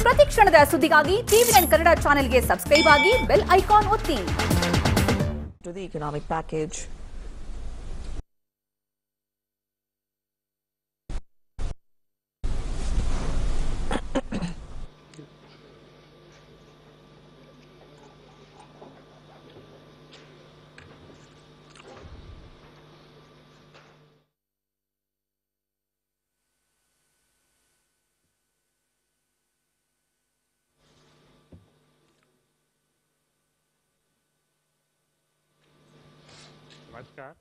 ಪ್ರತಿ ಕ್ಷಣದ ಸುದ್ದಿಗಾಗಿ ಟಿವಿ9 ಕನ್ನಡ ಚಾನೆಲ್ಗೆ ಸಬ್ಸ್ಕ್ರೈಬ್ ಆಗಿ ಬೆಲ್ ಐಕಾನ್ ಒತ್ತಿ. To the economic package. नमस्कार,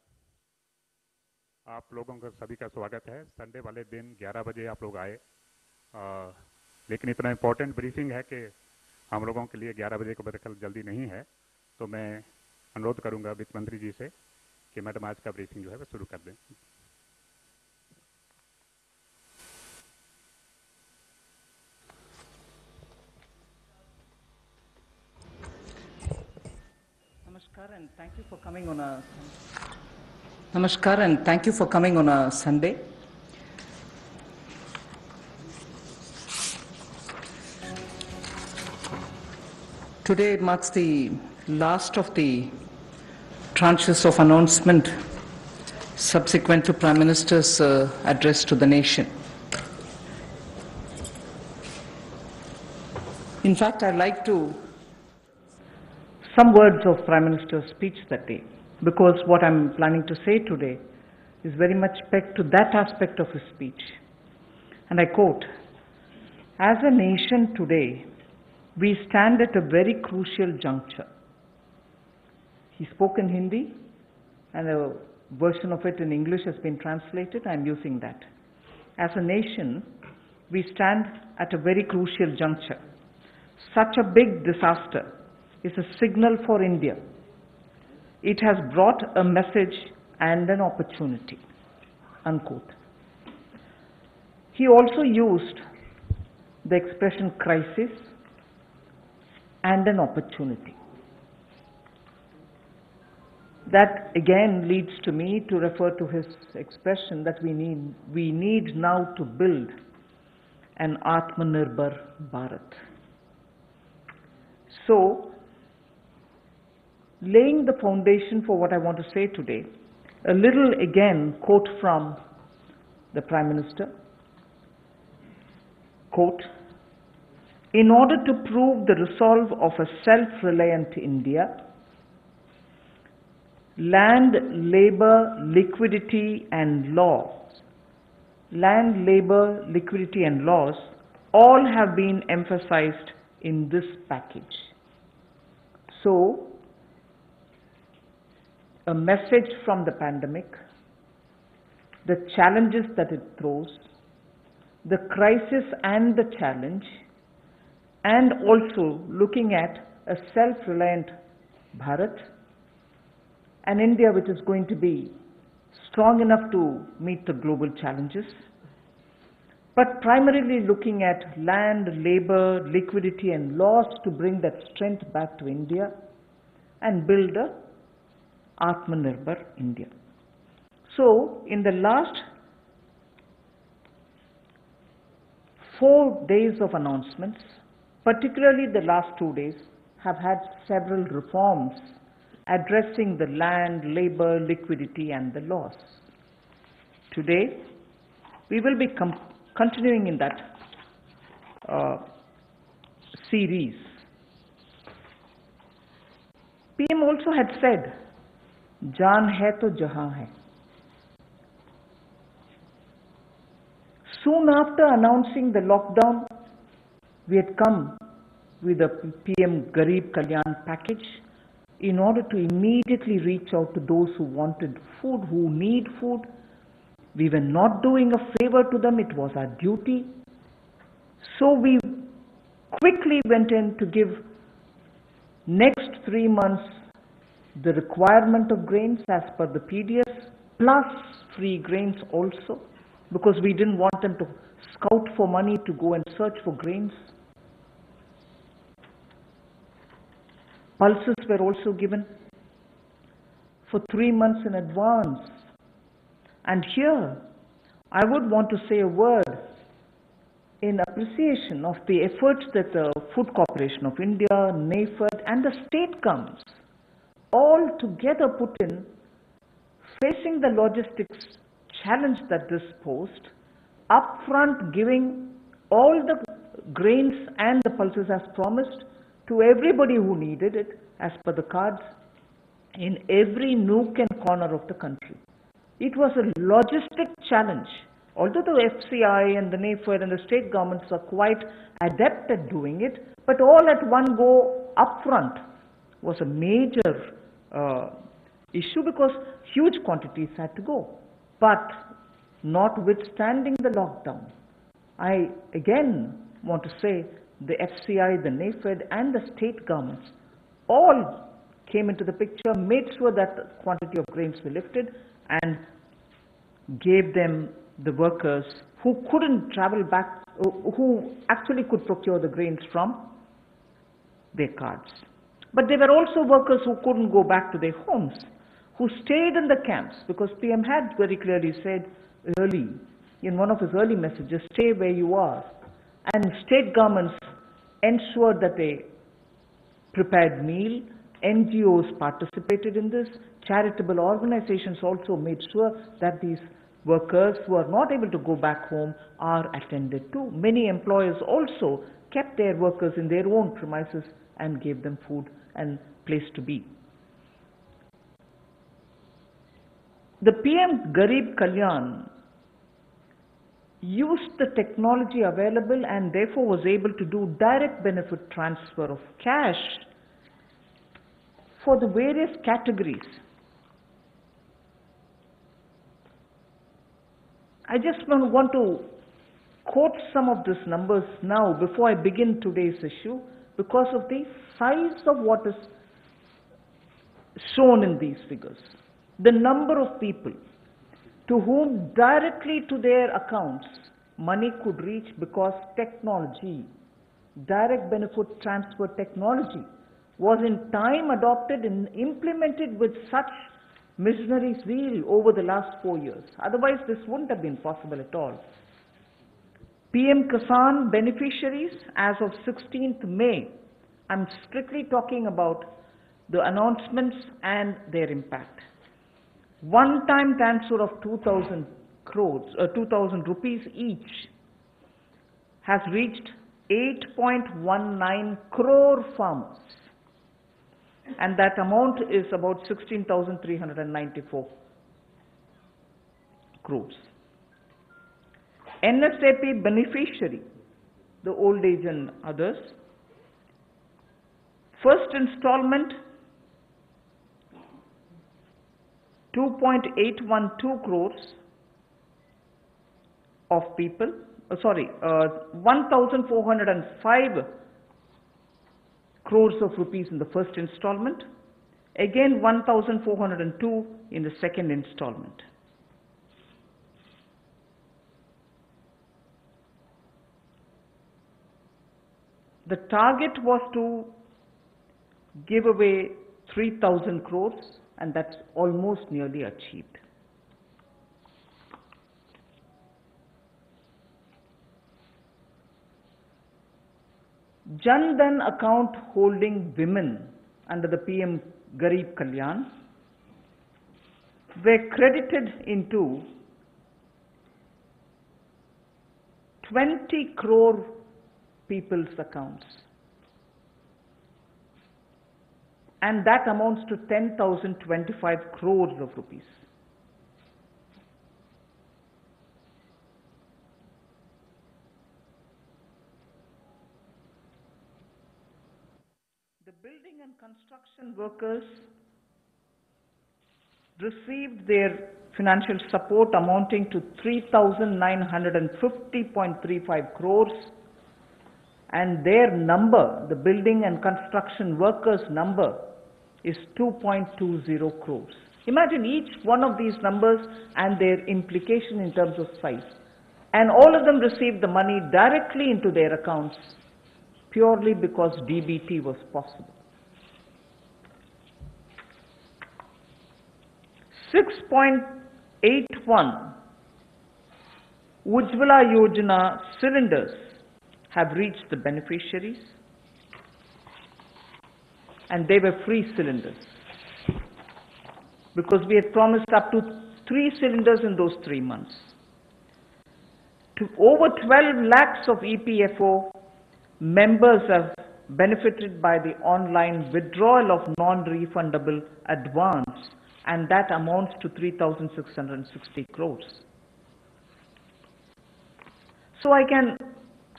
आप लोगों का सभी का स्वागत है। संडे वाले दिन 11 बजे आप लोग आए, लेकिन इतना इम्पोर्टेंट ब्रीफिंग है कि हम लोगों के लिए 11 बजे को बदल जल्दी नहीं है, तो मैं अनुरोध करूंगा वित्त मंत्री जी से कि मैडम आज का ब्रीफिंग जो है वो शुरू कर दें। Namaskar and thank you for coming on a Namaskar and thank you for coming on a Sunday. Today marks the last of the tranches of announcement subsequent to Prime Minister's address to the nation. In fact, I'd like to some words of Prime Minister's speech that day, because what I'm planning to say today is very much pegged to that aspect of his speech. And I quote, "As a nation today, we stand at a very crucial juncture." He spoke in Hindi and a version of it in English has been translated. I'm using that. As a nation, we stand at a very crucial juncture. Such a big disaster is a signal for India. It has brought a message and an opportunity, unquote. He also used the expression crisis and an opportunity. That again leads to me to refer to his expression that we need now to build an Atmanirbhar Bharat. So, laying the foundation for what I want to say today, a little again quote from the Prime Minister. Quote, "In order to prove the resolve of a self-reliant India, land, labor, liquidity and laws all have been emphasized in this package." So, a message from the pandemic, the challenges that it throws, the crisis and the challenge, and also looking at a self-reliant Bharat, an India which is going to be strong enough to meet the global challenges, but primarily looking at land, labor, liquidity and laws to bring that strength back to India and build a Atmanirbhar India. So, in the last 4 days of announcements, particularly the last 2 days, have had several reforms addressing the land, labor, liquidity and the laws. Today, we will be continuing in that series. PM also had said, "Jaan hai to jahan hai." Soon after announcing the lockdown, we had come with a PM Garib Kalyan package in order to immediately reach out to those who wanted food, who need food. We were not doing a favor to them, it was our duty. So we quickly went in to give next 3 months the requirement of grains as per the PDS, plus free grains also, because we didn't want them to scout for money to go and search for grains. Pulses were also given for 3 months in advance. And here, I would want to say a word in appreciation of the efforts that the Food Corporation of India, NAFED and the state governments all together put in facing the logistics challenge that this posed, upfront giving all the grains and the pulses as promised to everybody who needed it as per the cards in every nook and corner of the country. It was a logistic challenge. Although the FCI and the NAFED and the state governments are quite adept at doing it, but all at one go upfront was a major issue because huge quantities had to go. But notwithstanding the lockdown, I again want to say the FCI, the NAFED and the state governments all came into the picture, made sure that the quantity of grains were lifted and gave them the workers who couldn't travel back, who actually could procure the grains from their cards. But there were also workers who couldn't go back to their homes, who stayed in the camps, because PM had very clearly said early, in one of his early messages, stay where you are. And state governments ensured that they prepared meal, NGOs participated in this, charitable organizations also made sure that these workers who are not able to go back home are attended to. Many employers also kept their workers in their own premises and gave them food and place to be. The PM Garib Kalyan used the technology available and therefore was able to do direct benefit transfer of cash for the various categories. I just want to quote some of these numbers now before I begin today's issue because of the size of what is shown in these figures. The number of people to whom directly to their accounts money could reach because technology, direct benefit transfer technology, was in time adopted and implemented with such missionary zeal over the last 4 years. Otherwise, this wouldn't have been possible at all. PM Kisan beneficiaries as of 16th May, I'm strictly talking about the announcements and their impact. One-time transfer of 2,000 crores, 2,000 rupees each has reached 8.19 crore farmers. And that amount is about 16,394 crores. NSAP beneficiary, the old age and others, first installment 2.812 crores of people, 1,405 crores of rupees in the first installment, again 1,402 in the second installment. The target was to give away 3,000 crores and that's almost nearly achieved. Jan Dhan account holding women under the PM Garib Kalyan were credited into 20 crore people's accounts. And that amounts to 10,025 crores of rupees. The building and construction workers received their financial support amounting to 3,950.35 crores, and their number, the building and construction workers' number, is 2.20 crores. Imagine each one of these numbers and their implication in terms of size. And all of them received the money directly into their accounts purely because DBT was possible. 6.81 Ujjwala Yojana cylinders have reached the beneficiaries, and they were free cylinders, because we had promised up to 3 cylinders in those 3 months. To over 12 lakhs of EPFO members have benefited by the online withdrawal of non-refundable advance, and that amounts to 3,660 crores. So I can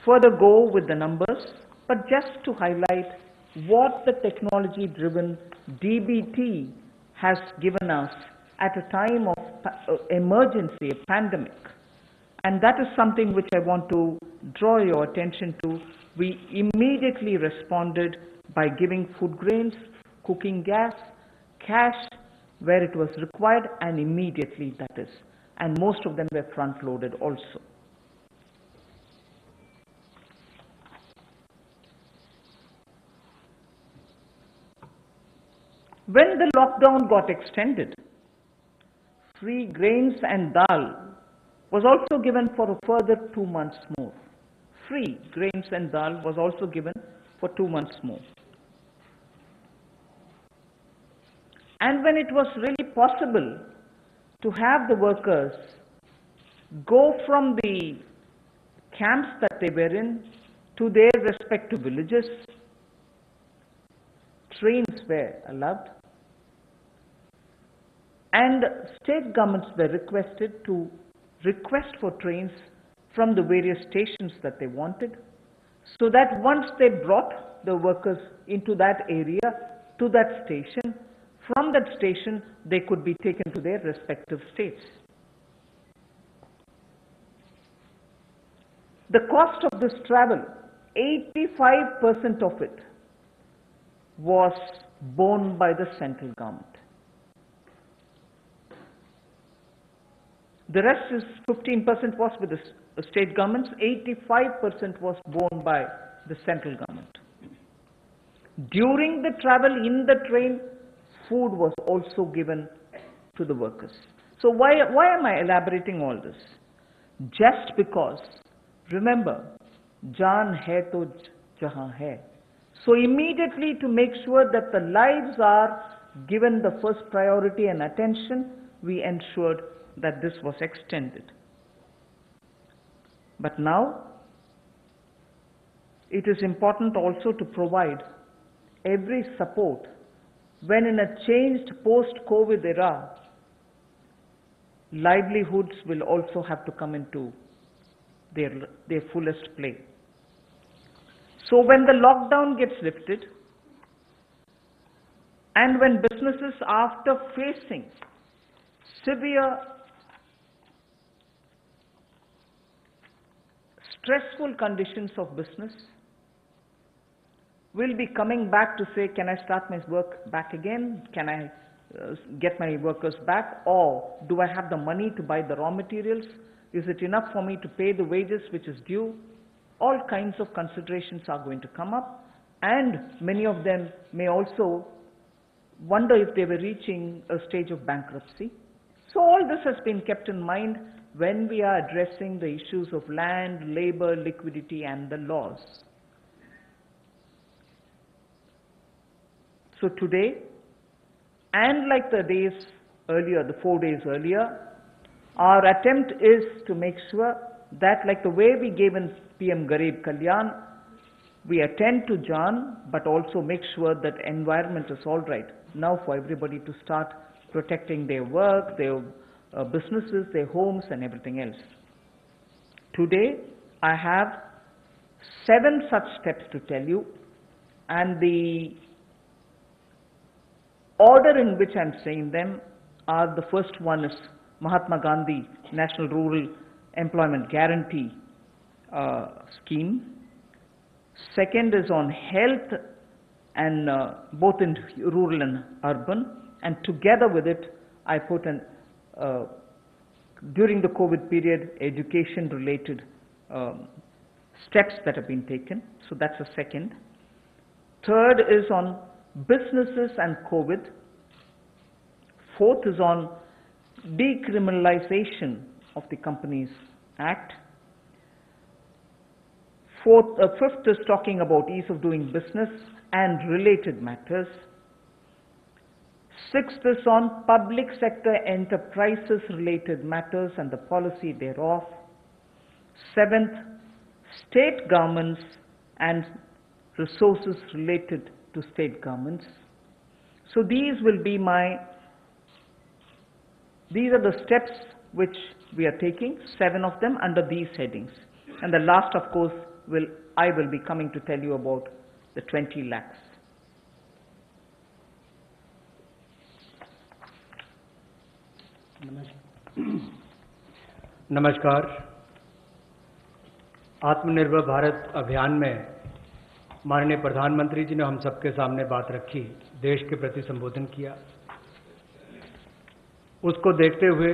further go with the numbers, but just to highlight what the technology-driven DBT has given us at a time of emergency, a pandemic. And that is something which I want to draw your attention to. We immediately responded by giving food grains, cooking gas, cash where it was required, and immediately, that is. And most of them were front-loaded also. When the lockdown got extended, free grains and dal was also given for a further 2 months more. Free grains and dal was also given for 2 months more. And when it was really possible to have the workers go from the camps that they were in to their respective villages, trains were allowed. And state governments were requested to request for trains from the various stations that they wanted, so that once they brought the workers into that area, to that station, from that station they could be taken to their respective states. The cost of this travel, 85% of it was borne by the central government. The rest is 15% was with the state governments, 85% was borne by the central government. During the travel in the train, food was also given to the workers. So why am I elaborating all this? Just because, remember, jaan hai to jahan hai. So immediately, to make sure that the lives are given the first priority and attention, we ensured that this was extended. But now, it is important also to provide every support when in a changed post-COVID era, livelihoods will also have to come into their fullest play. So when the lockdown gets lifted, and when businesses, after facing severe stressful conditions of business, will be coming back to say, can I start my work back again? Can I get my workers back? Or do I have the money to buy the raw materials? Is it enough for me to pay the wages which is due? All kinds of considerations are going to come up, and many of them may also wonder if they were reaching a stage of bankruptcy. So all this has been kept in mind when we are addressing the issues of land, labor, liquidity, and the laws. So today, and like the days earlier, the 4 days earlier, our attempt is to make sure that, like the way we gave in PM Garib Kalyan, we attend to Jaan, but also make sure that environment is all right. Now for everybody to start protecting their work, their businesses, their homes, and everything else. Today, I have 7 such steps to tell you, and the order in which I'm saying them are: the first one is Mahatma Gandhi National Rural Employment Guarantee Scheme. Second is on health, and both in rural and urban, and together with it I put an during the COVID period, education related steps that have been taken. So that's the second. Third is on businesses and COVID. Fourth is on decriminalization of the Companies Act. Fifth is talking about ease of doing business and related matters. Sixth is on public sector enterprises related matters and the policy thereof. Seventh, state governments and resources related to state governments. So these are the steps which we are taking, 7 of them under these headings. And the last, of course, I will be coming to tell you about the 20 lakhs. नमस्कार। आत्मनिर्भर भारत अभियान में माननीय प्रधानमंत्री जी ने हम सबके सामने बात रखी, देश के प्रति संबोधन किया। उसको देखते हुए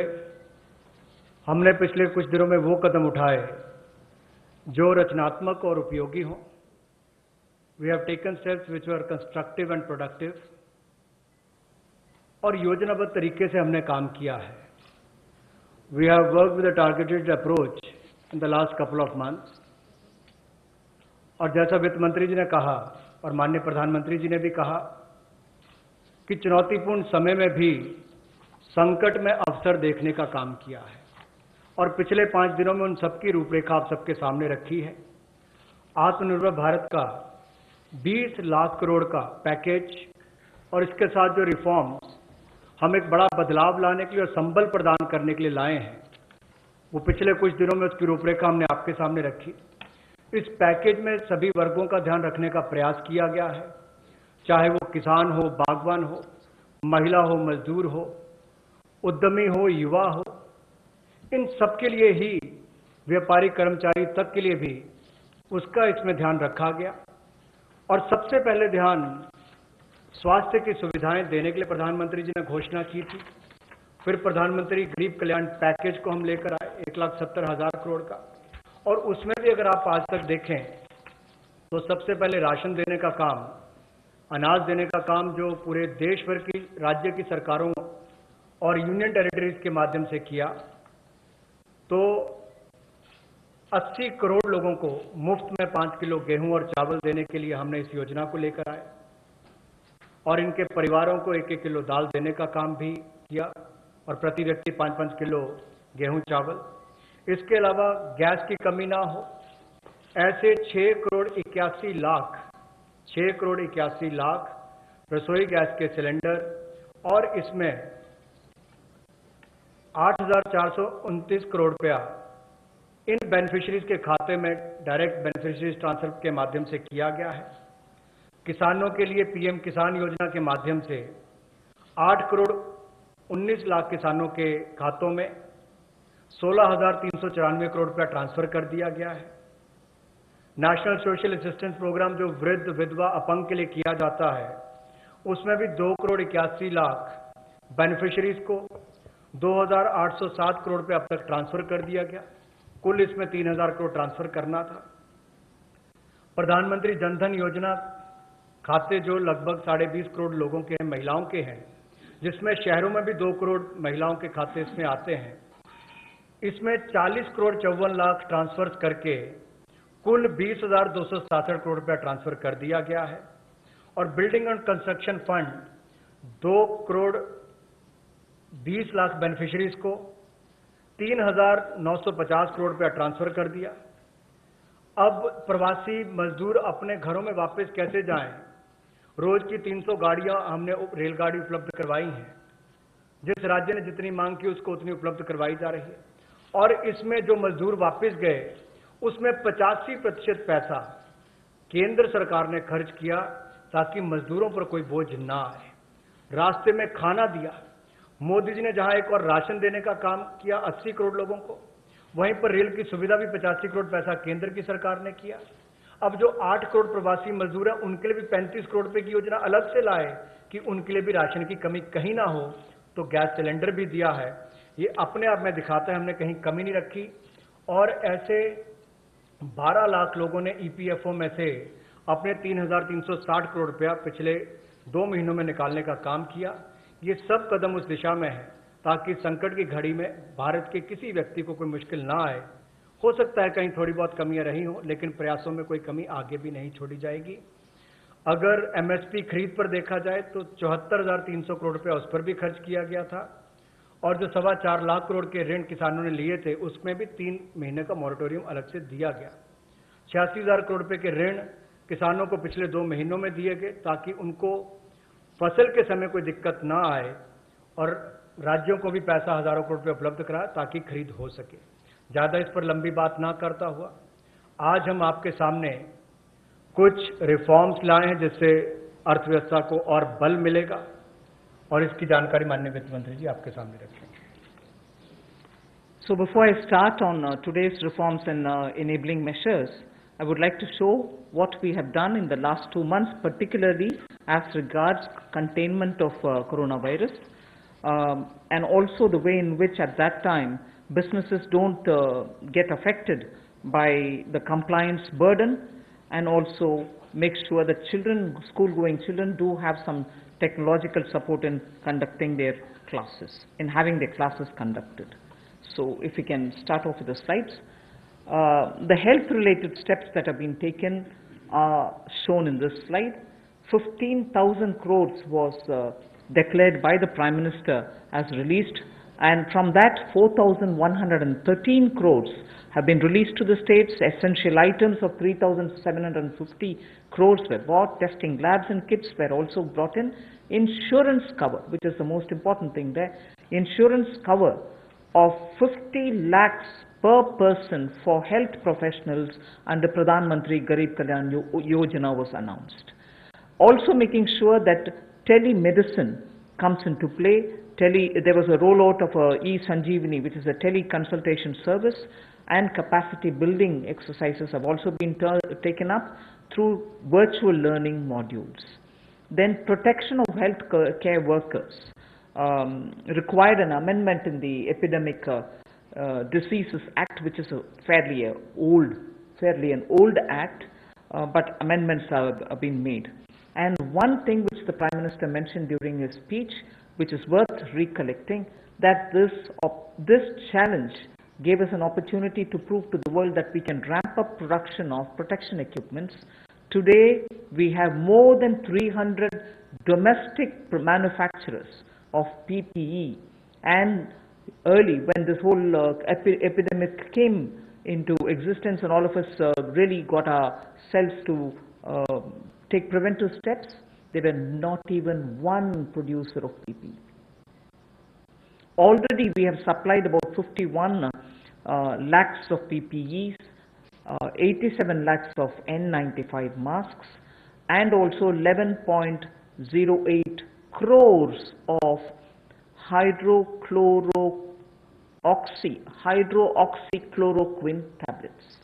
हमने पिछले कुछ दिनों में वो कदम उठाए जो रचनात्मक और उपयोगी हों। We have taken steps which were constructive and productive, और योजनाबद्ध तरीके से हमने काम किया है। We have worked with a targeted approach in the last couple of months, और जैसा वित्त मंत्री जी ने कहा और माननीय प्रधानमंत्री जी ने भी कहा कि चुनौतीपूर्ण समय में भी संकट में अवसर देखने का काम किया है, और पिछले 5 दिनों में उन सबकी रूपरेखा आप सबके सामने रखी है। आत्मनिर्भर भारत का 20 लाख करोड़ का पैकेज और इसके साथ जो रिफॉर्म्स हम एक बड़ा बदलाव लाने के लिए और संबल प्रदान करने के लिए लाए हैं, वो पिछले कुछ दिनों में उसकी रूपरेखा हमने आपके सामने रखी। इस पैकेज में सभी वर्गों का ध्यान रखने का प्रयास किया गया है, चाहे वो किसान हो, बागवान हो, महिला हो, मजदूर हो, उद्यमी हो, युवा हो, इन सबके लिए ही, व्यापारी कर्मचारी तक के लिए भी उसका इसमें ध्यान रखा गया। और सबसे पहले ध्यान स्वास्थ्य की सुविधाएं देने के लिए प्रधानमंत्री जी ने घोषणा की थी। फिर प्रधानमंत्री गरीब कल्याण पैकेज को हम लेकर आए 1,70,000 करोड़ का, और उसमें भी अगर आप आज तक देखें तो सबसे पहले राशन देने का काम, अनाज देने का काम जो पूरे देश भर की राज्य की सरकारों और यूनियन टेरिटरीज के माध्यम से किया, तो 80 करोड़ लोगों को मुफ्त में 5 किलो गेहूं और चावल देने के लिए हमने इस योजना को लेकर आए, और इनके परिवारों को 1-1 किलो दाल देने का काम भी किया, और प्रति व्यक्ति 5-5 किलो गेहूं चावल। इसके अलावा गैस की कमी ना हो, ऐसे 6 करोड़ 81 लाख रसोई गैस के सिलेंडर, और इसमें 8,429 करोड़ रुपया इन बेनिफिशरीज के खाते में डायरेक्ट बेनिफिशरीज ट्रांसफर के माध्यम से किया गया है। किसानों के लिए पीएम किसान योजना के माध्यम से 8 करोड़ 19 लाख किसानों के खातों में 16,394 करोड़ रुपया ट्रांसफर कर दिया गया है। नेशनल सोशल असिस्टेंस प्रोग्राम जो वृद्ध, विधवा, अपंग के लिए किया जाता है, उसमें भी 2 करोड़ 81 लाख बेनिफिशरीज को 2,807 करोड़ रुपया अब तक ट्रांसफर कर दिया गया। कुल इसमें 3,000 करोड़ ट्रांसफर करना था। प्रधानमंत्री जनधन योजना खाते जो लगभग 20.5 करोड़ लोगों के, महिलाओं के हैं, जिसमें शहरों में भी 2 करोड़ महिलाओं के खाते इसमें आते हैं, इसमें 40 करोड़ 54 लाख ट्रांसफर करके कुल 20,267 करोड़ रुपया ट्रांसफर कर दिया गया है। और building and construction fund 2 crore 20 lakh beneficiaries को 3,950 करोड़ रुपया ट्रांसफर कर दिया। अब प्रवासी मजदूर अपने घरों में वापस कैसे जाएं? रोज की 300 गाड़ियां हमने रेलगाड़ी उपलब्ध करवाई हैं। जिस राज्य ने जितनी मांग की उसको उतनी उपलब्ध करवाई जा रही है। और इसमें जो मजदूर वापस गए उसमें 85% पैसा केंद्र सरकार ने खर्च किया ताकि मजदूरों पर कोई बोझ ना आए। रास्ते में खाना दिया। मोदी जी ने जहां एक और राशन देने का काम किया 80 करोड़ लोगों को, वहीं पर रेल की सुविधा भी 85 करोड़ पैसा केंद्र की सरकार ने किया। अब जो 8 करोड़ प्रवासी मजदूर हैं उनके लिए भी 35 करोड़ रुपए की योजना अलग से लाए कि उनके लिए भी राशन की कमी कहीं ना हो, तो गैस सिलेंडर भी दिया है। ये अपने आप में दिखाता है हमने कहीं कमी नहीं रखी। और ऐसे 12 लाख लोगों ने ईपीएफओ में से अपने 3,360 करोड़ रुपया पिछले 2 महीनों में निकालने का काम किया। ये सब कदम उस दिशा में है ताकि संकट की घड़ी में भारत के किसी व्यक्ति को कोई मुश्किल ना आए हो सकता है कहीं थोड़ी बहुत कमियां रही हों, लेकिन प्रयासों में कोई कमी आगे भी नहीं छोड़ी जाएगी। अगर एमएसपी खरीद पर देखा जाए तो 74,300 करोड़ रुपया उस पर भी खर्च किया गया था, और जो 4.25 लाख करोड़ के ऋण किसानों ने लिए थे उसमें भी 3 महीने का मॉरेटोरियम अलग से दिया गया। 86,000 करोड़ रुपए के ऋण किसानों को पिछले 2 महीनों में दिए गए ताकि उनको फसल के समय कोई दिक्कत ना आए, और राज्यों को भी पैसा हजारों करोड़ रुपए उपलब्ध कराया ताकि खरीद हो सके। ज्यादा इस पर लंबी बात ना करता हुआ आज हम आपके सामने कुछ रिफॉर्म्स लाए हैं जिससे अर्थव्यवस्था को और बल मिलेगा, और इसकी जानकारी माननीय वित्त मंत्री जी आपके सामने रखेंगे। So before I start on today's reforms and enabling measures, I would like to show what we have done in the last 2 months, particularly as regards containment of coronavirus, and also the way in which at that time businesses don't get affected by the compliance burden, and also make sure that children, school-going children, do have some technological support in conducting their classes, in having their classes conducted. So if we can start off with the slides. The health-related steps that have been taken are shown in this slide. 15,000 crores was declared by the Prime Minister as released, and from that 4,113 crores have been released to the states. Essential items of 3,750 crores were bought. Testing labs and kits were also brought in. Insurance cover, which is the most important thing there, insurance cover of 50 lakhs per person for health professionals under Pradhan Mantri Garib Kalyan Yojana was announced. Also making sure that telemedicine comes into play. There was a rollout of e-Sanjeevani, which is a teleconsultation service, and capacity building exercises have also been taken up through virtual learning modules. Then protection of health care workers required an amendment in the Epidemic Diseases Act, which is a fairly an old act, but amendments have been made. And one thing which the Prime Minister mentioned during his speech, which is worth recollecting, that this challenge gave us an opportunity to prove to the world that we can ramp up production of protection equipments. Today, we have more than 300 domestic manufacturers of PPE, and early when this whole epidemic came into existence and all of us really got ourselves to take preventive steps, there were not even one producer of PPE. Already we have supplied about 51 lakhs of PPEs, 87 lakhs of N95 masks, and also 11.08 crores of hydroxychloroquine tablets.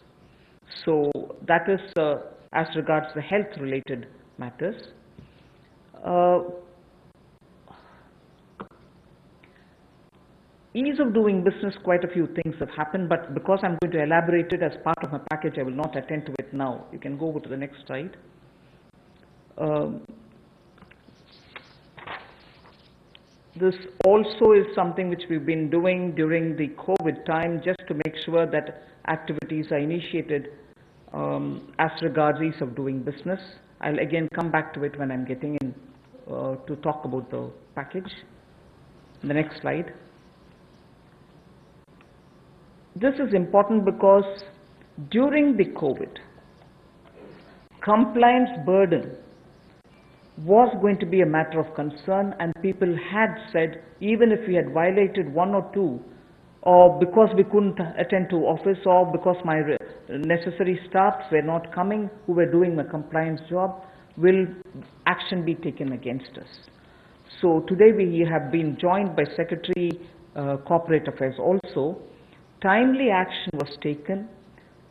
So that is as regards the health related matters. Ease of doing business, quite a few things have happened, but because I'm going to elaborate it as part of my package, I will not attend to it now. You can go over to the next slide. This also is something which we've been doing during the COVID time, just to make sure that activities are initiated as regards ease of doing business. I'll again come back to it when I'm getting in to talk about the package. The next slide. This is important because during the COVID, compliance burden was going to be a matter of concern, and people had said, even if we had violated one or two, or because we couldn't attend to office, or because my necessary staffs were not coming who were doing my compliance job, will action be taken against us? So today we have been joined by Secretary Corporate Affairs also. Timely action was taken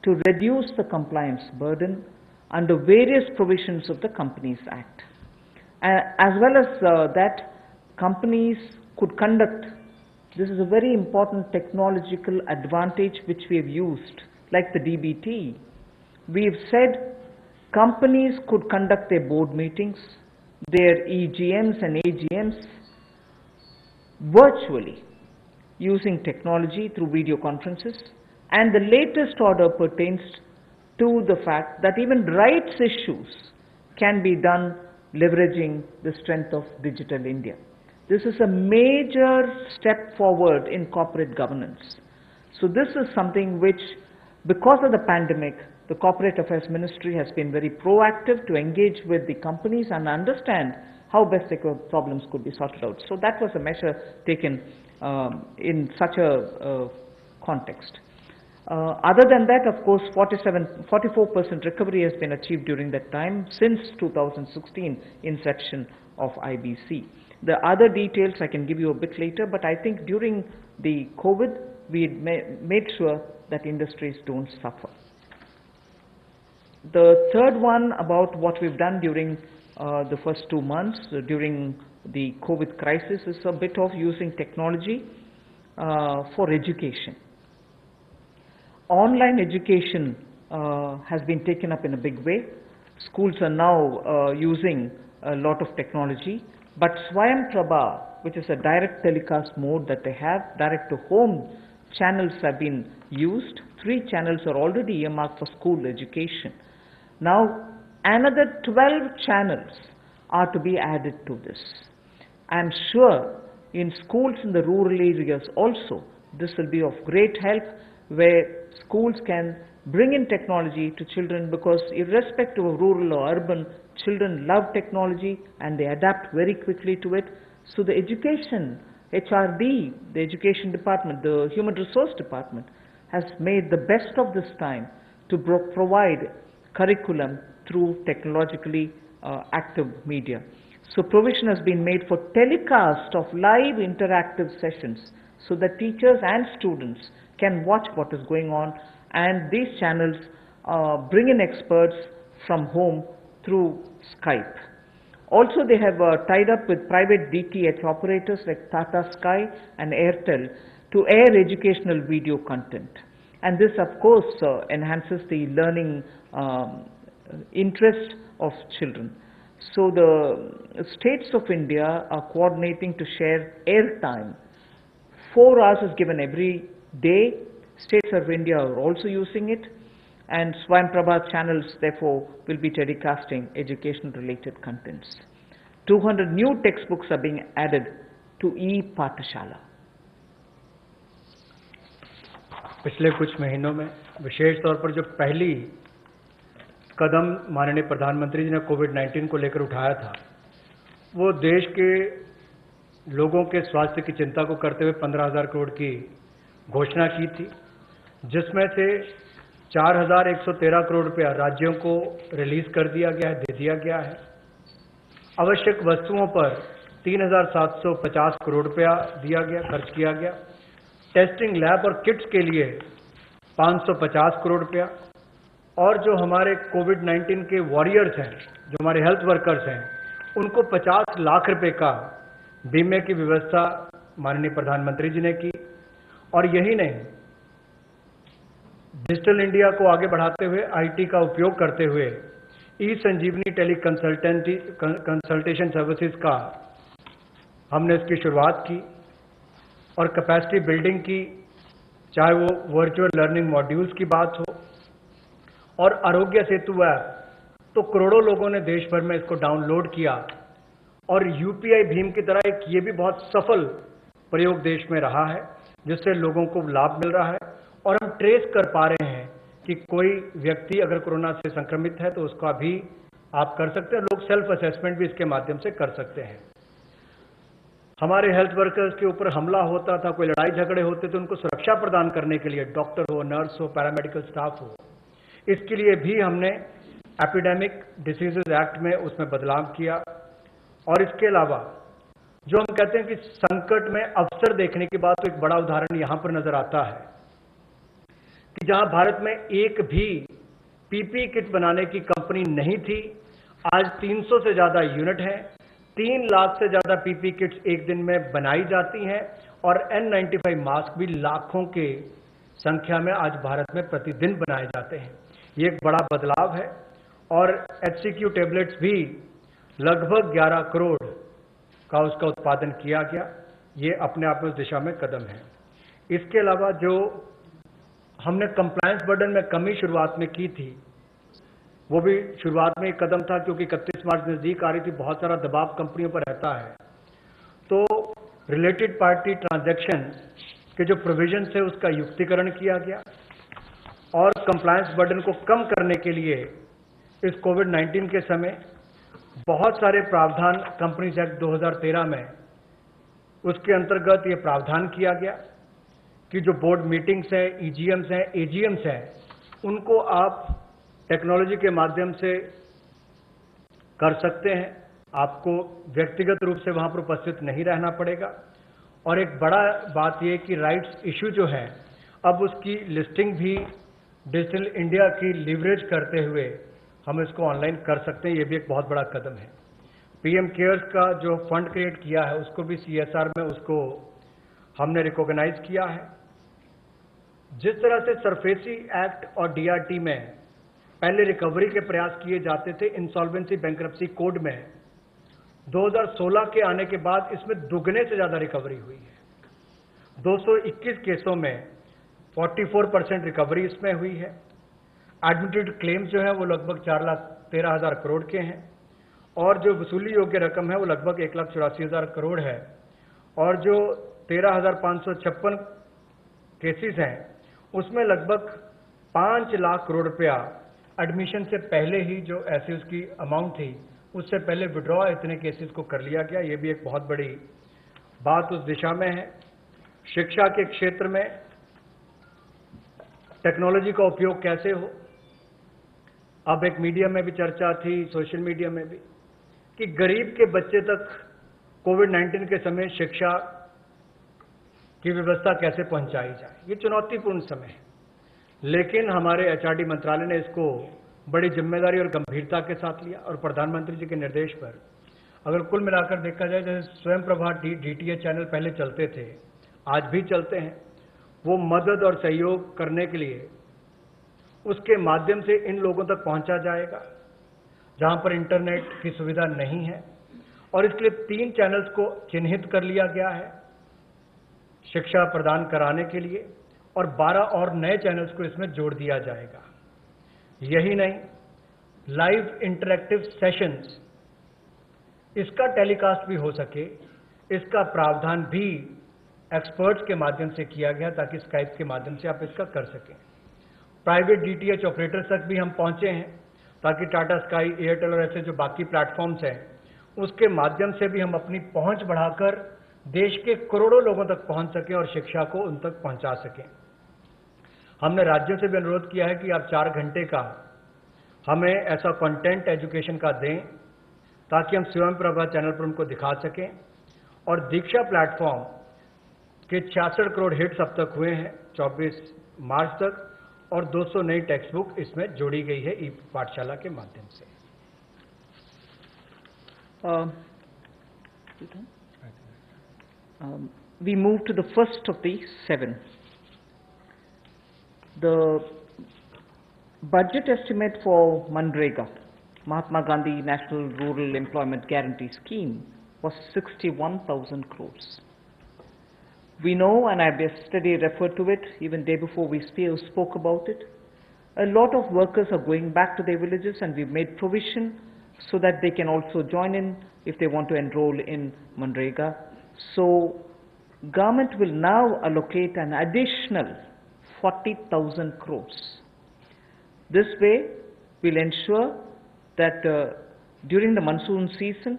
to reduce the compliance burden under various provisions of the Companies Act. As well as that, companies could conduct, this is a very important technological advantage which we have used, like the DBT. We have said companies could conduct their board meetings, their EGMs and AGMs virtually, using technology through video conferences, And the latest order pertains to the fact that even rights issues can be done leveraging the strength of Digital India. This is a major step forward in corporate governance. So this is something which, because of the pandemic, the Corporate Affairs Ministry has been very proactive to engage with the companies and understand how best their problems could be sorted out. So that was a measure taken in such a context. Other than that, of course, 44% recovery has been achieved during that time since 2016 inception of IBC. The other details I can give you a bit later, but I think during the COVID, we made sure that industries don't suffer. The third one about what we've done during the first 2 months during the COVID crisis is a bit of using technology for education. Online education has been taken up in a big way. Schools are now using a lot of technology, but Swayam Prabha, which is a direct telecast mode that they have, direct to home channels have been used. 3 channels are already earmarked for school education. Now another 12 channels are to be added to this. I am sure in schools in the rural areas also this will be of great help, where schools can bring in technology to children, because irrespective of rural or urban, children love technology and they adapt very quickly to it. So the education, HRD, the education department, the human resource department has made the best of this time to provide curriculum through technologically active media. So provision has been made for telecast of live interactive sessions so that teachers and students can watch what is going on, and these channels bring in experts from home through Skype. Also, they have tied up with private DTH operators like Tata Sky and Airtel to air educational video content. And this, of course, enhances the learning interest of children. So the states of India are coordinating to share airtime. 4 hours is given every day. States of India are also using it, and Swayam Prabha channels therefore will be telecasting education related contents. 200 new textbooks are being added to e-Pathshala. पिछले कुछ महीनों में विशेष तौर पर जो पहली कदम माननीय प्रधानमंत्री जी ने कोविड-19 को लेकर उठाया था, वो देश के लोगों के स्वास्थ्य की चिंता को करते हुए 15,000 करोड़ की घोषणा की थी, जिसमें से 4,113 करोड़ रुपया राज्यों को रिलीज कर दिया गया है, दे दिया गया है। आवश्यक वस्तुओं पर 3,750 करोड़ रुपया दिया गया, खर्च किया गया। टेस्टिंग लैब और किट्स के लिए 550 करोड़ रुपया, और जो हमारे कोविड-19 के वॉरियर्स हैं, जो हमारे हेल्थ वर्कर्स हैं, उनको 50 लाख रुपए का बीमे की व्यवस्था माननीय प्रधानमंत्री जी ने की। और यही नहीं, डिजिटल इंडिया को आगे बढ़ाते हुए आईटी का उपयोग करते हुए ई संजीवनी टेली कंसल्टेशन सर्विसेज का हमने इसकी शुरुआत की, और कैपेसिटी बिल्डिंग की, चाहे वो वर्चुअल लर्निंग मॉड्यूल्स की बात हो, और आरोग्य सेतु ऐप, तो करोड़ों लोगों ने देश भर में इसको डाउनलोड किया, और यूपीआई भीम की तरह एक ये भी बहुत सफल प्रयोग देश में रहा है, जिससे लोगों को लाभ मिल रहा है। और हम ट्रेस कर पा रहे हैं कि कोई व्यक्ति अगर कोरोना से संक्रमित है तो उसका भी आप कर सकते हैं, लोग सेल्फ असेसमेंट भी इसके माध्यम से कर सकते हैं। हमारे हेल्थ वर्कर्स के ऊपर हमला होता था, कोई लड़ाई झगड़े होते तो उनको सुरक्षा प्रदान करने के लिए डॉक्टर हो, नर्स हो, पैरामेडिकल स्टाफ हो, इसके लिए भी हमने एपिडेमिक डिसीजेज एक्ट में उसमें बदलाव किया। और इसके अलावा जो हम कहते हैं कि संकट में अवसर देखने की बात, तो एक बड़ा उदाहरण यहां पर नजर आता है कि जहां भारत में एक भी पीपी किट बनाने की कंपनी नहीं थी, आज 300 से ज्यादा यूनिट हैं, 3 लाख से ज्यादा पीपी किट्स एक दिन में बनाई जाती हैं, और N95 मास्क भी लाखों के संख्या में आज भारत में प्रतिदिन बनाए जाते हैं। ये एक बड़ा बदलाव है। और HCQ टेबलेट्स भी लगभग 11 करोड़ का उसका उत्पादन किया गया। ये अपने आप में उस दिशा में कदम है। इसके अलावा जो हमने कंप्लायंस बर्डन में कमी शुरुआत में की थी, वो भी शुरुआत में एक कदम था क्योंकि 31 मार्च नज़दीक आ रही थी, बहुत सारा दबाव कंपनियों पर रहता है। तो रिलेटेड पार्टी ट्रांजैक्शन के जो प्रोविजन है उसका युक्तिकरण किया गया और कंप्लायंस बर्डन को कम करने के लिए इस कोविड-19 के समय बहुत सारे प्रावधान कंपनीज एक्ट 2013 में उसके अंतर्गत ये प्रावधान किया गया कि जो बोर्ड मीटिंग्स हैं, ईजीएम्स हैं, एजीएम्स हैं, उनको आप टेक्नोलॉजी के माध्यम से कर सकते हैं। आपको व्यक्तिगत रूप से वहां पर उपस्थित नहीं रहना पड़ेगा। और एक बड़ा बात यह कि राइट्स इशू जो है अब उसकी लिस्टिंग भी डिजिटल इंडिया की लीवरेज करते हुए हम इसको ऑनलाइन कर सकते हैं। ये भी एक बहुत बड़ा कदम है। पीएम केयर्स का जो फंड क्रिएट किया है उसको भी सीएसआर में उसको हमने रिकॉग्नाइज किया है। जिस तरह से सरफेसी एक्ट और डीआरटी में पहले रिकवरी के प्रयास किए जाते थे, इंसॉल्वेंसी बैंक्रप्सी कोड में 2016 के आने के बाद इसमें दुगने से ज्यादा रिकवरी हुई है। 221 केसों में 44% रिकवरी इसमें हुई है। एडमिटेड क्लेम्स जो है वो लगभग 4,13,000 करोड़ के हैं और जो वसूली योग्य रकम है वो लगभग 1,84,000 करोड़ है। और जो 13,556 केसेस हैं उसमें लगभग 5 लाख करोड़ रुपया एडमिशन से पहले ही जो ऐसी उसकी अमाउंट थी उससे पहले विड्रॉ इतने केसेस को कर लिया गया। ये भी एक बहुत बड़ी बात उस दिशा में है। शिक्षा के क्षेत्र में टेक्नोलॉजी का उपयोग कैसे हो, अब एक मीडिया में भी चर्चा थी, सोशल मीडिया में भी, कि गरीब के बच्चे तक कोविड-19 के समय शिक्षा की व्यवस्था कैसे पहुंचाई जाए। ये चुनौतीपूर्ण समय है, लेकिन हमारे एचआरडी मंत्रालय ने इसको बड़ी जिम्मेदारी और गंभीरता के साथ लिया और प्रधानमंत्री जी के निर्देश पर अगर कुल मिलाकर देखा जाए, जैसे स्वयं प्रभा डीटीएच चैनल पहले चलते थे, आज भी चलते हैं, वो मदद और सहयोग करने के लिए उसके माध्यम से इन लोगों तक पहुंचा जाएगा जहां पर इंटरनेट की सुविधा नहीं है। और इसके लिए 3 चैनल्स को चिन्हित कर लिया गया है शिक्षा प्रदान कराने के लिए और 12 और नए चैनल्स को इसमें जोड़ दिया जाएगा। यही नहीं, लाइव इंटरैक्टिव सेशंस इसका टेलीकास्ट भी हो सके, इसका प्रावधान भी एक्सपर्ट्स के माध्यम से किया गया ताकि स्काइप के माध्यम से आप इसका कर सकें। प्राइवेट डीटीएच ऑपरेटर्स तक भी हम पहुंचे हैं ताकि टाटा स्काई, एयरटेल और ऐसे जो बाकी प्लेटफॉर्म्स हैं उसके माध्यम से भी हम अपनी पहुंच बढ़ाकर देश के करोड़ों लोगों तक पहुंच सकें और शिक्षा को उन तक पहुंचा सकें। हमने राज्यों से भी अनुरोध किया है कि आप 4 घंटे का हमें ऐसा कंटेंट एजुकेशन का दें ताकि हम स्वयं प्रभा चैनल पर उनको दिखा सकें। और दीक्षा प्लेटफॉर्म के 66 करोड़ हिट्स अब तक हुए हैं 24 मार्च तक और 200 नई टेक्स्ट बुक इसमें जोड़ी गई है ई पाठशाला के माध्यम से। We move to the first of the 7. The budget estimate for MNREGA, Mahatma Gandhi National Rural Employment Guarantee Scheme, was 61,000 crores. We know, and I yesterday referred to it, even day before we spoke about it, a lot of workers are going back to their villages and we've made provision so that they can also join in if they want to enroll in MNREGA. So, government will now allocate an additional 40,000 crores. This way, we'll ensure that during the monsoon season,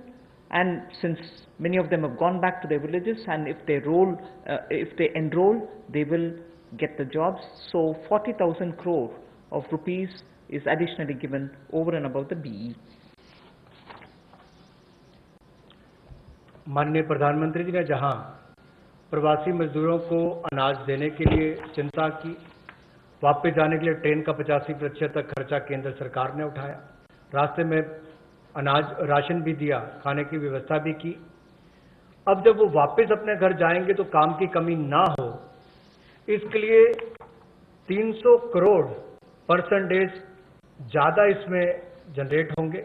and since many of them have gone back to their villages, and if they enroll, they will get the jobs. So 40,000 crore of rupees is additionally given over and above the BE. माननीय प्रधानमंत्री जी ने जहां प्रवासी मजदूरों को अनाज देने के लिए चिंता की, वापस जाने के लिए ट्रेन का 85% तक खर्चा केंद्र सरकार ने उठाया, रास्ते में अनाज राशन भी दिया, खाने की व्यवस्था भी की। अब जब वो वापस अपने घर जाएंगे तो काम की कमी ना हो, इसके लिए 300 करोड़ % ज्यादा इसमें जनरेट होंगे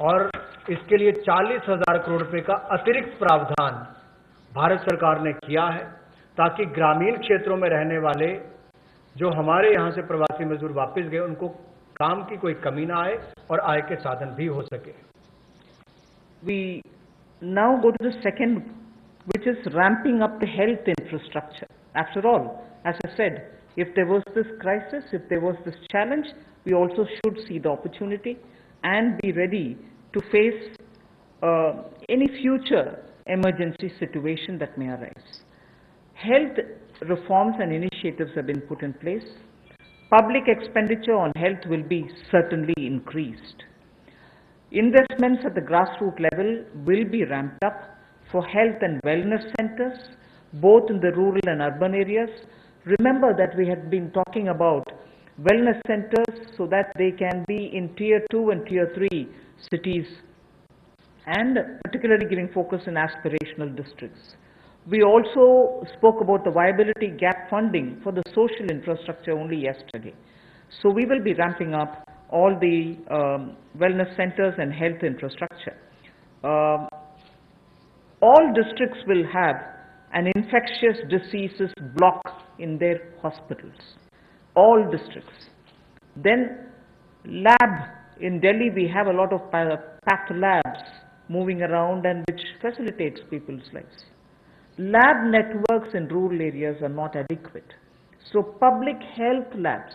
और इसके लिए 40,000 करोड़ रुपए का अतिरिक्त प्रावधान भारत सरकार ने किया है ताकि ग्रामीण क्षेत्रों में रहने वाले जो हमारे यहाँ से प्रवासी मजदूर वापस गए उनको काम की कोई कमी ना आए और आय के साधन भी हो सके। We now go to the second, which is ramping up the health infrastructure. After all, as I said, if there was this crisis, if there was this challenge, we also should see the opportunity and be ready to face any future emergency situation that may arise. Health reforms and initiatives have been put in place. Public expenditure on health will be certainly increased. Investments at the grassroots level will be ramped up for health and wellness centers, both in the rural and urban areas. Remember that we had been talking about wellness centers so that they can be in Tier 2 and Tier 3 cities, and particularly giving focus in aspirational districts. We also spoke about the viability gap funding for the social infrastructure only yesterday. So we will be ramping up all the wellness centers and health infrastructure. All districts will have an infectious diseases block in their hospitals. All districts. Then lab, in Delhi we have a lot of path labs moving around and which facilitates people's lives. Lab networks in rural areas are not adequate. So public health labs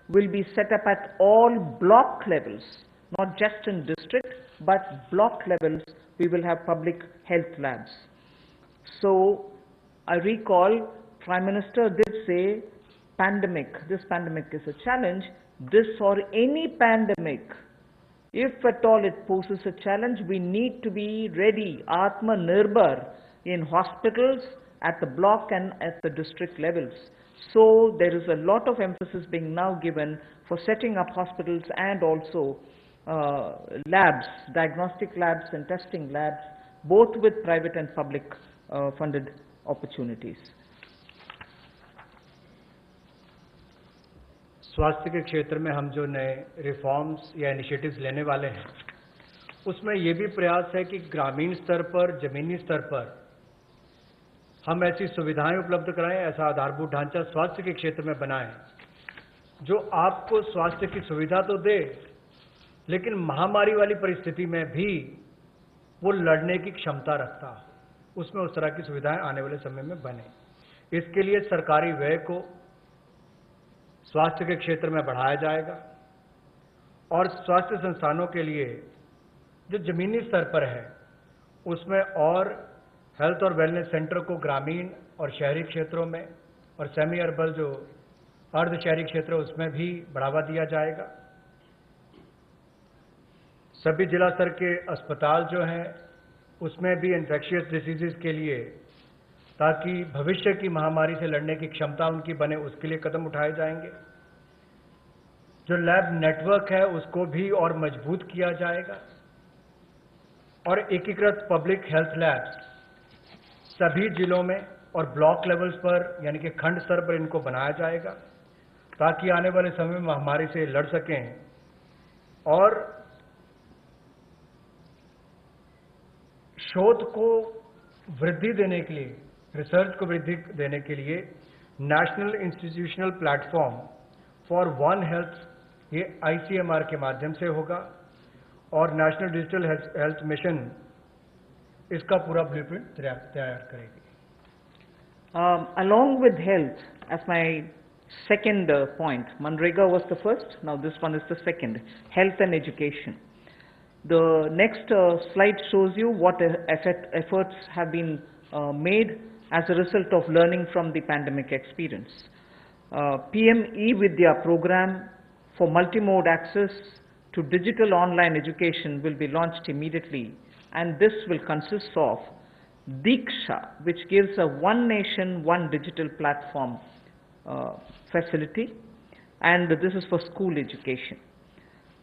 will be set up at all block levels, not just in district, but block levels. We will have public health labs. So I recall Prime Minister did say this pandemic is a challenge. This or any pandemic, if at all it poses a challenge, we need to be ready, Atmanirbhar, in hospitals, at the block and at the district levels. So there is a lot of emphasis being now given for setting up hospitals and also labs, diagnostic labs and testing labs, both with private and public funded opportunities. स्वास्थ्य के क्षेत्र में हम जो नए reforms या initiatives लेने वाले हैं उसमें ये भी प्रयास है कि ग्रामीण स्तर पर, जमीनी स्तर पर हम ऐसी सुविधाएं उपलब्ध कराएं, ऐसा आधारभूत ढांचा स्वास्थ्य के क्षेत्र में बनाएं जो आपको स्वास्थ्य की सुविधा तो दे, लेकिन महामारी वाली परिस्थिति में भी वो लड़ने की क्षमता रखता हो। उसमें उस तरह की सुविधाएं आने वाले समय में बने। इसके लिए सरकारी व्यय को स्वास्थ्य के क्षेत्र में बढ़ाया जाएगा और स्वास्थ्य संस्थानों के लिए जो जमीनी स्तर पर है उसमें और हेल्थ और वेलनेस सेंटर को ग्रामीण और शहरी क्षेत्रों में और सेमी अर्बन जो अर्ध शहरी क्षेत्र उसमें भी बढ़ावा दिया जाएगा। सभी जिला स्तर के अस्पताल जो हैं उसमें भी इन्फेक्शियस डिसीजेस के लिए, ताकि भविष्य की महामारी से लड़ने की क्षमता उनकी बने, उसके लिए कदम उठाए जाएंगे। जो लैब नेटवर्क है उसको भी और मजबूत किया जाएगा और एकीकृत पब्लिक हेल्थ लैब्स सभी जिलों में और ब्लॉक लेवल्स पर यानी कि खंड स्तर पर इनको बनाया जाएगा ताकि आने वाले समय में महामारी से लड़ सकें। और शोध को वृद्धि देने के लिए, रिसर्च को वृद्धि देने के लिए national institutional platform for one health ये ICMR के माध्यम से होगा और नेशनल डिजिटल हेल्थ मिशन इसका पूरा ब्लूप्रिंट तैयार करेगी। Along with health, as my second point, Manrega was the first, now this one is the second, health and education. The next slide shows you what efforts have been made as a result of learning from the pandemic experience. PM eVidya program for multimode access to digital online education will be launched immediately, and this will consist of Diksha, which gives a one nation, one digital platform facility, and this is for school education.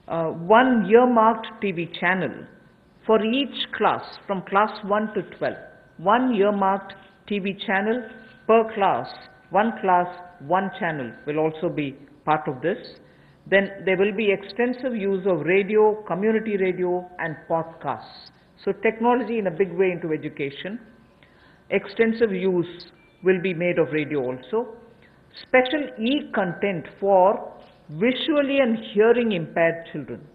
One earmarked TV channel for each class from class 1 to 12. One earmarked TV channel per class, one class, one channel will also be part of this. Then there will be extensive use of radio, community radio and podcasts. So technology in a big way into education. Extensive use will be made of radio also. special e-content for visually and hearing impaired children.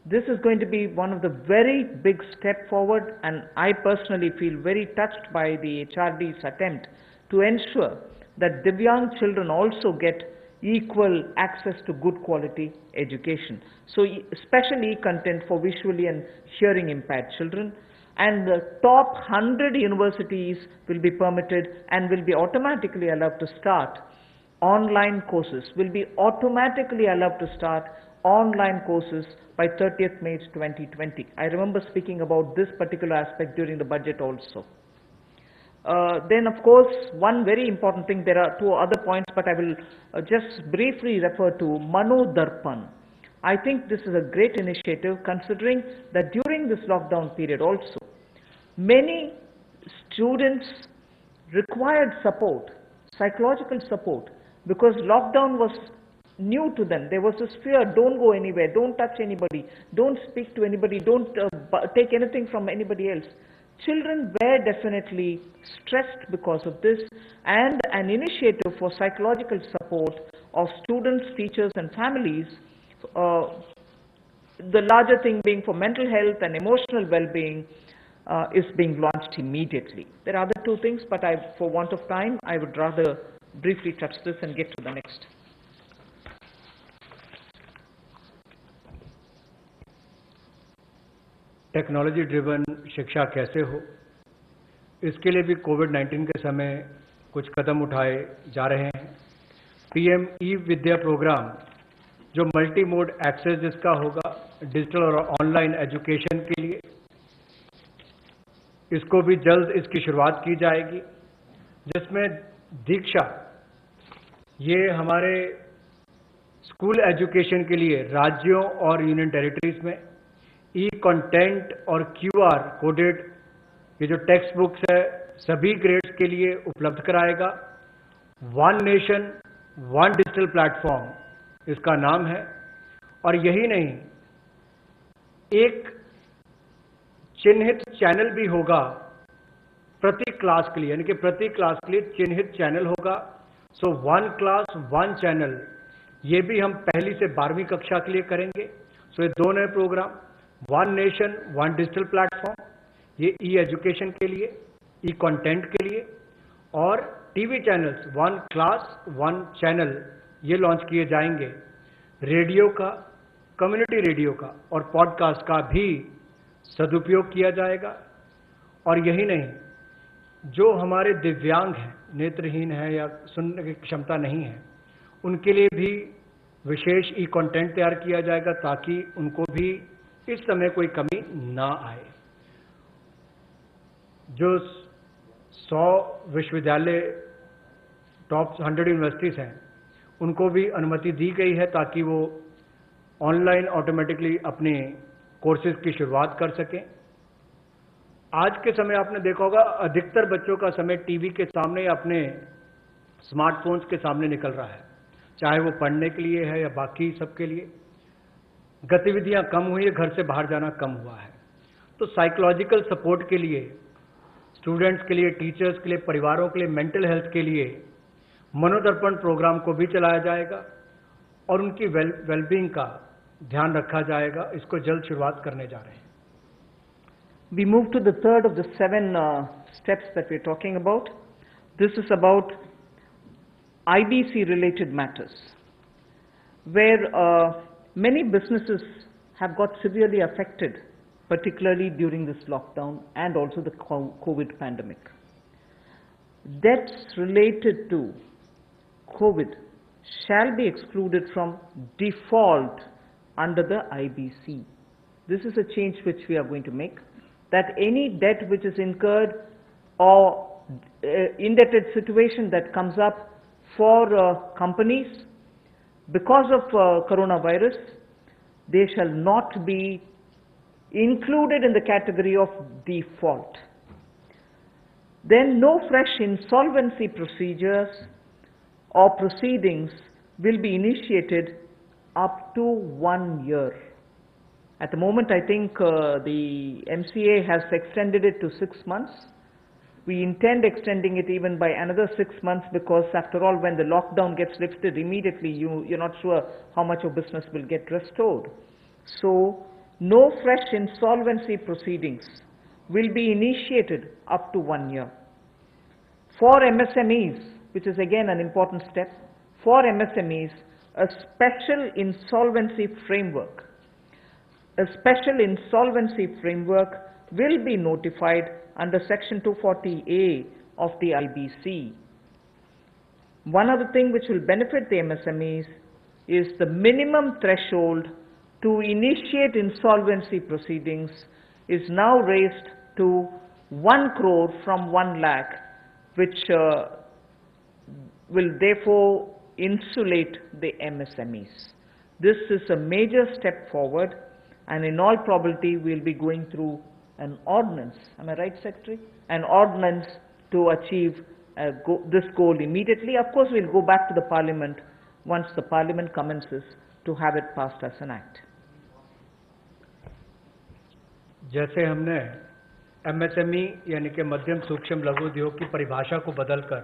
This is going to be one of the very big step forward, and I personally feel very touched by the HRD's attempt to ensure that Divyang children also get equal access to good quality education. So special e-content for visually and hearing impaired children, and the top 100 universities will be permitted and will be automatically allowed to start online courses, will be automatically allowed to start online courses by 30th May 2020. I remember speaking about this particular aspect during the budget also. Then of course, one very important thing, there are two other points, but I will just briefly refer to Mano Darpan. I think this is a great initiative, considering that during this lockdown period also, many students required support, psychological support, because lockdown was new to them. There was this fear, don't go anywhere, don't touch anybody, don't speak to anybody, don't take anything from anybody else. Children were definitely stressed because of this, and an initiative for psychological support of students, teachers and families, the larger thing being for mental health and emotional well-being, is being launched immediately. There are other two things, but for want of time, I would rather briefly touch this and get to the next. Technology driven शिक्षा कैसे हो, इसके लिए भी कोविड-19 के समय कुछ कदम उठाए जा रहे हैं। पीएम ई विद्या प्रोग्राम जो मल्टी मोड एक्सेस जिसका होगा डिजिटल और ऑनलाइन एजुकेशन के लिए, इसको भी जल्द इसकी शुरुआत की जाएगी, जिसमें दीक्षा ये हमारे स्कूल एजुकेशन के लिए राज्यों और यूनियन टेरिटरीज में ई कंटेंट और क्यूआर कोडेड ये जो टेक्स्ट बुक्स है सभी ग्रेड्स के लिए उपलब्ध कराएगा। One nation one digital platform इसका नाम है, और यही नहीं, एक चिन्हित चैनल भी होगा प्रति क्लास के लिए, यानी कि प्रति क्लास के लिए चिन्हित चैनल होगा। So one class one channel, ये भी हम पहली से 12वीं कक्षा के लिए करेंगे। सो ये दो नए program, one nation one digital platform, ये ई एजुकेशन के लिए, ई कंटेंट के लिए, और TV channels one class one channel ये लॉन्च किए जाएंगे। रेडियो का, कम्युनिटी रेडियो का और पॉडकास्ट का भी सदुपयोग किया जाएगा। और यही नहीं, जो हमारे दिव्यांग हैं, नेत्रहीन हैं या सुनने की क्षमता नहीं है, उनके लिए भी विशेष ई कंटेंट तैयार किया जाएगा ताकि उनको भी इस समय कोई कमी ना आए। जो 100 विश्वविद्यालय टॉप 100 यूनिवर्सिटीज हैं, उनको भी अनुमति दी गई है ताकि वो ऑनलाइन ऑटोमेटिकली अपने कोर्सेज की शुरुआत कर सकें। आज के समय आपने देखा होगा अधिकतर बच्चों का समय टीवी के सामने या अपने स्मार्टफोन्स के सामने निकल रहा है, चाहे वो पढ़ने के लिए है या बाकी सबके लिए। गतिविधियां कम हुई है, घर से बाहर जाना कम हुआ है। तो साइकोलॉजिकल सपोर्ट के लिए, स्टूडेंट्स के लिए, टीचर्स के लिए, परिवारों के लिए, मेंटल हेल्थ के लिए मनोदर्पण प्रोग्राम को भी चलाया जाएगा और उनकी वेलबींग का ध्यान रखा जाएगा। इसको जल्द शुरुआत करने जा रहे हैं। We move to the third of the 7 steps that we're talking about. This is about IBC related matters, where many businesses have got severely affected, particularly during this lockdown and also the COVID pandemic. Debts related to COVID shall be excluded from default under the IBC. This is a change which we are going to make, that any debt which is incurred or indebted situation that comes up for companies because of coronavirus, they shall not be included in the category of default. Then no fresh insolvency procedures or proceedings will be initiated up to 1 year. At the moment, I think the MCA has extended it to 6 months. We intend extending it even by another 6 months, because after all, when the lockdown gets lifted immediately, you're not sure how much of business will get restored. So no fresh insolvency proceedings will be initiated up to 1 year. For MSMEs, which is again an important step, for MSMEs, a special insolvency framework will be notified under Section 240A of the IBC. One other thing which will benefit the MSMEs is the minimum threshold to initiate insolvency proceedings is now raised to 1 crore from 1 lakh, which will therefore insulate the MSMEs. This is a major step forward, and in all probability we'll be going through an ordinance, am I right, Secretary? An ordinance to achieve this goal immediately. Of course, we'll go back to the Parliament once the Parliament commences to have it passed as an act. जैसे हमने MSME यानी कि मध्यम सूक्ष्म लघु उद्योग की परिभाषा को बदलकर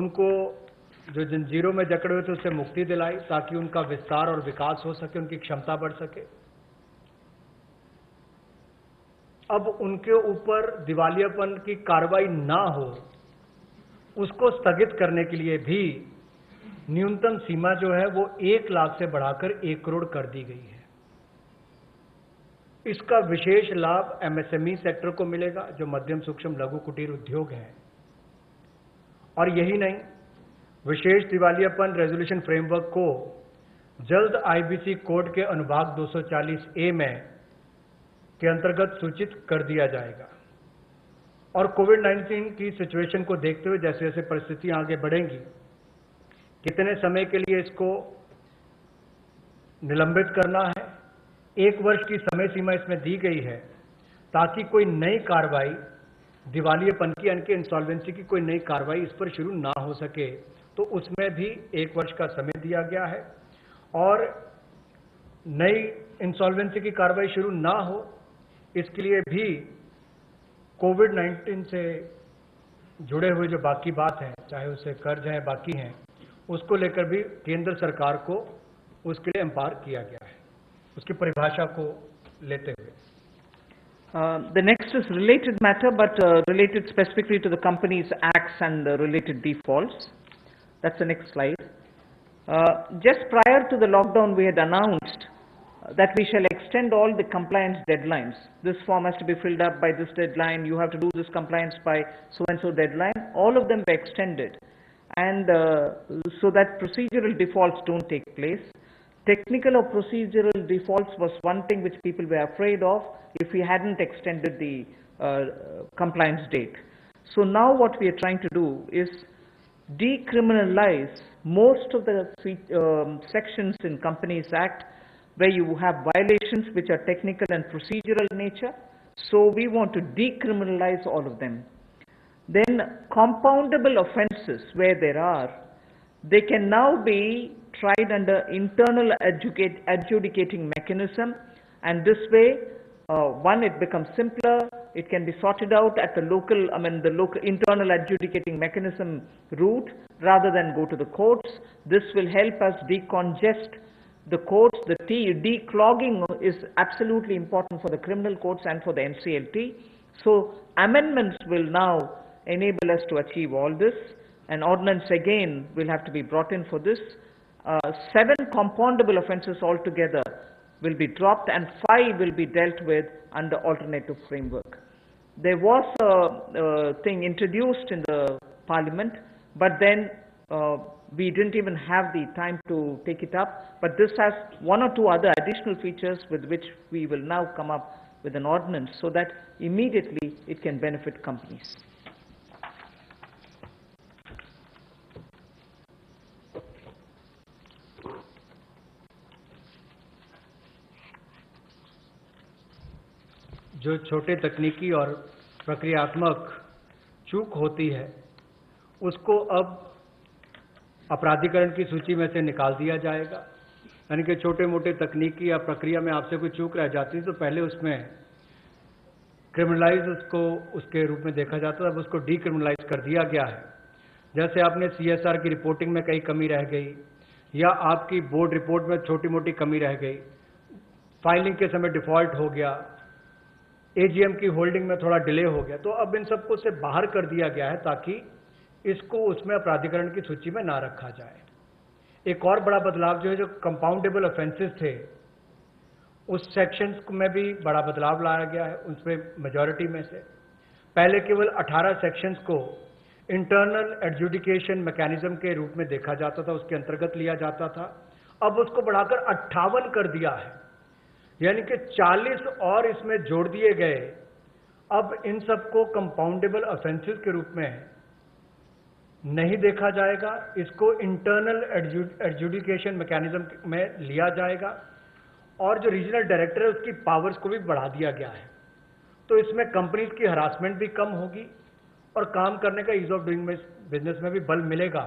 उनको जो जंजीरों में जकड़े हुए थे उससे मुक्ति दिलाई, ताकि उनका विस्तार और विकास हो सके, उनकी क्षमता बढ़ सके। अब उनके ऊपर दिवालियापन की कार्रवाई ना हो, उसको स्थगित करने के लिए भी न्यूनतम सीमा जो है वो 1 लाख से बढ़ाकर 1 करोड़ कर दी गई है। इसका विशेष लाभ MSME सेक्टर को मिलेगा, जो मध्यम सूक्ष्म लघु कुटीर उद्योग है। और यही नहीं, विशेष दिवालियापन रेजोल्यूशन फ्रेमवर्क को जल्द IBC कोड के अनुभाग 240A में के अंतर्गत सूचित कर दिया जाएगा। और कोविड-19 की सिचुएशन को देखते हुए जैसे जैसे परिस्थितियां आगे बढ़ेंगी, कितने समय के लिए इसको निलंबित करना है, 1 वर्ष की समय सीमा इसमें दी गई है, ताकि कोई नई कार्रवाई दिवालियापन की यानी कि इंसॉल्वेंसी की कोई नई कार्रवाई इस पर शुरू ना हो सके, तो उसमें भी 1 वर्ष का समय दिया गया है। और नई इंसॉल्वेंसी की कार्रवाई शुरू ना हो, इसके लिए भी कोविड-19 से जुड़े हुए जो बाकी बात है, चाहे उससे कर्ज है बाकी हैं, उसको लेकर भी केंद्र सरकार को उसके लिए एम्पावर किया गया है, उसकी परिभाषा को लेते हुए। The next is related matter, but related specifically to the Companies Acts and the related defaults. That's the next slide. Just prior to the lockdown, we had announced that we shall extend all the compliance deadlines. This form has to be filled up by this deadline, you have to do this compliance by so-and-so deadline. All of them were extended, and so that procedural defaults don't take place. Technical or procedural defaults was one thing which people were afraid of if we hadn't extended the compliance date. So now what we are trying to do is decriminalize most of the sections in Companies Act where you have violations which are technical and procedural in nature. So we want to decriminalize all of them. Then compoundable offences where there are, they can now be tried under internal adjudicating mechanism, and this way, one, it becomes simpler, it can be sorted out at the local, the local internal adjudicating mechanism route rather than go to the courts. This will help us decongest the courts. The declogging is absolutely important for the criminal courts and for the NCLT. So amendments will now enable us to achieve all this. An ordinance again will have to be brought in for this. 7 compoundable offences altogether will be dropped, and 5 will be dealt with under alternative framework. There was a thing introduced in the Parliament, but then we didn't even have the time to take it up. But this has 1 or 2 other additional features with which we will now come up with an ordinance so that immediately it can benefit companies. जो छोटे तकनीकी और प्रक्रियात्मक चूक होती है, उसको अब अपराधीकरण की सूची में से निकाल दिया जाएगा। यानी कि छोटे मोटे तकनीकी या प्रक्रिया में आपसे कोई चूक रह जाती है तो पहले उसमें क्रिमिनलाइज उसको उसके रूप में देखा जाता था, अब उसको डीक्रिमिनलाइज कर दिया गया है। जैसे आपने CSR की रिपोर्टिंग में कई कमी रह गई, या आपकी बोर्ड रिपोर्ट में छोटी मोटी कमी रह गई, फाइलिंग के समय डिफॉल्ट हो गया, AGM की होल्डिंग में थोड़ा डिले हो गया, तो अब इन सबको से बाहर कर दिया गया है ताकि इसको उसमें अपराधीकरण की सूची में ना रखा जाए। एक और बड़ा बदलाव जो है, जो कंपाउंडेबल ऑफेंसेस थे उस सेक्शंस में भी बड़ा बदलाव लाया गया है। उसमें मेजॉरिटी में से पहले केवल 18 सेक्शंस को इंटरनल एडजुडिकेशन मैकेनिज्म के रूप में देखा जाता था, उसके अंतर्गत लिया जाता था। अब उसको बढ़ाकर 58 कर दिया है, यानी कि 40 और इसमें जोड़ दिए गए। अब इन सबको कंपाउंडेबल ऑफेंसेस के रूप में नहीं देखा जाएगा, इसको इंटरनल एडजुडिकेशन मैकेनिज्म में लिया जाएगा, और जो रीजनल डायरेक्टर है उसकी पावर्स को भी बढ़ा दिया गया है। तो इसमें कंपनीज की हरासमेंट भी कम होगी और काम करने का ईज ऑफ डूइंग बिजनेस में भी बल मिलेगा।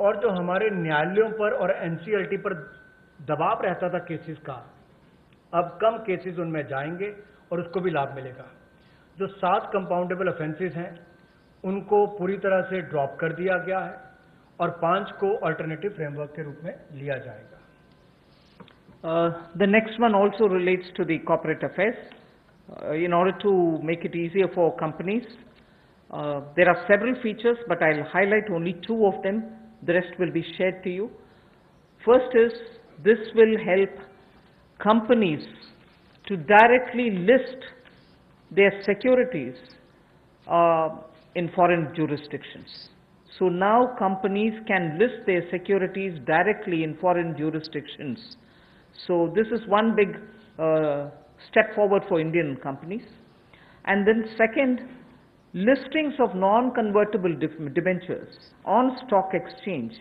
और जो हमारे न्यायालयों पर और NCLT पर दबाव रहता था केसेस का, अब कम केसेस उनमें जाएंगे और उसको भी लाभ मिलेगा। जो 7 कंपाउंडेबल ऑफेंसेस हैं उनको पूरी तरह से ड्रॉप कर दिया गया है और 5 को अल्टरनेटिव फ्रेमवर्क के रूप में लिया जाएगा। The next one also relates to the corporate affairs. In order to make it easier for companies, there are several features, but I'll highlight only 2 of them. The rest will be shared to you. First is, this will help companies to directly list their securities in foreign jurisdictions. So now companies can list their securities directly in foreign jurisdictions. So this is one big step forward for Indian companies. And then second, listings of non-convertible debentures on stock exchange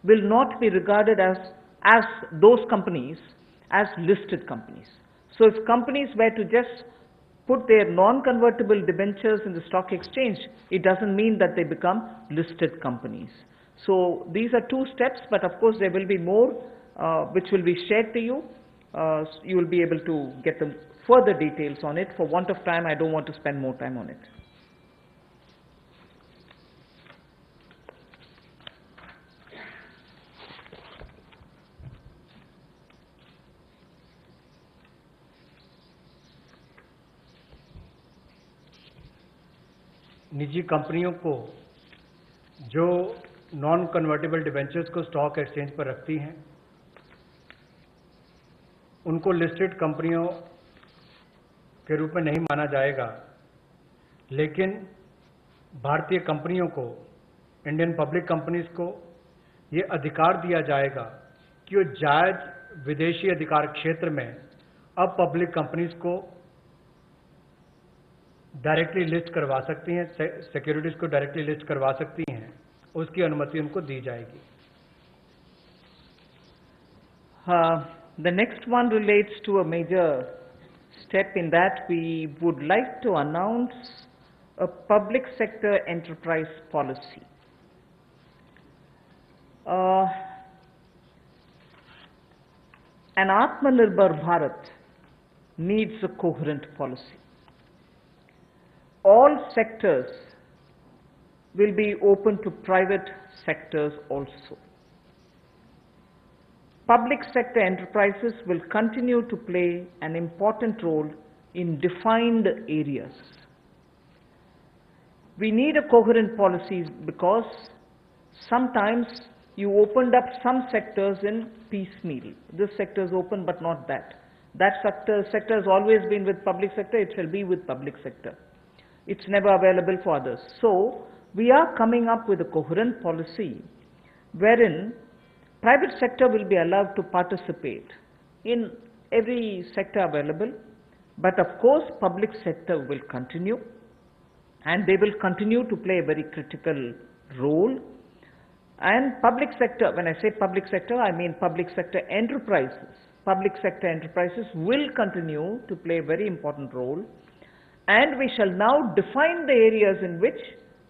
will not be regarded as those companies as listed companies. So if companies were to just put their non-convertible debentures in the stock exchange, it doesn't mean that they become listed companies. So these are 2 steps, but of course there will be more which will be shared to you. You will be able to get the further details on it. For want of time, I don't want to spend more time on it. निजी कंपनियों को जो non convertible debentures को stock exchange पर रखती हैं, उनको listed कंपनियों के रूप में नहीं माना जाएगा, लेकिन भारतीय कंपनियों को, इंडियन पब्लिक कंपनीज को ये अधिकार दिया जाएगा कि वो जायज विदेशी अधिकार क्षेत्र में अब पब्लिक कंपनीज को डायरेक्टली लिस्ट करवा सकती हैं, सिक्योरिटीज को डायरेक्टली लिस्ट करवा सकती हैं, उसकी अनुमति उनको दी जाएगी। The next one relates to a major step in that we would like to announce a public sector enterprise policy. An Atmanirbhar Bharat needs a coherent policy. All sectors will be open to private sectors also. Public sector enterprises will continue to play an important role in defined areas. We need a coherent policy because sometimes you opened up some sectors in piecemeal. This sector is open but not that. That sector has always been with public sector, it shall be with public sector. It's never available for others. So we are coming up with a coherent policy wherein private sector will be allowed to participate in every sector available, but of course public sector will continue, and they will continue to play a very critical role. And public sector, when I say public sector, I mean public sector enterprises. Public sector enterprises will continue to play a very important role, and we shall now define the areas in which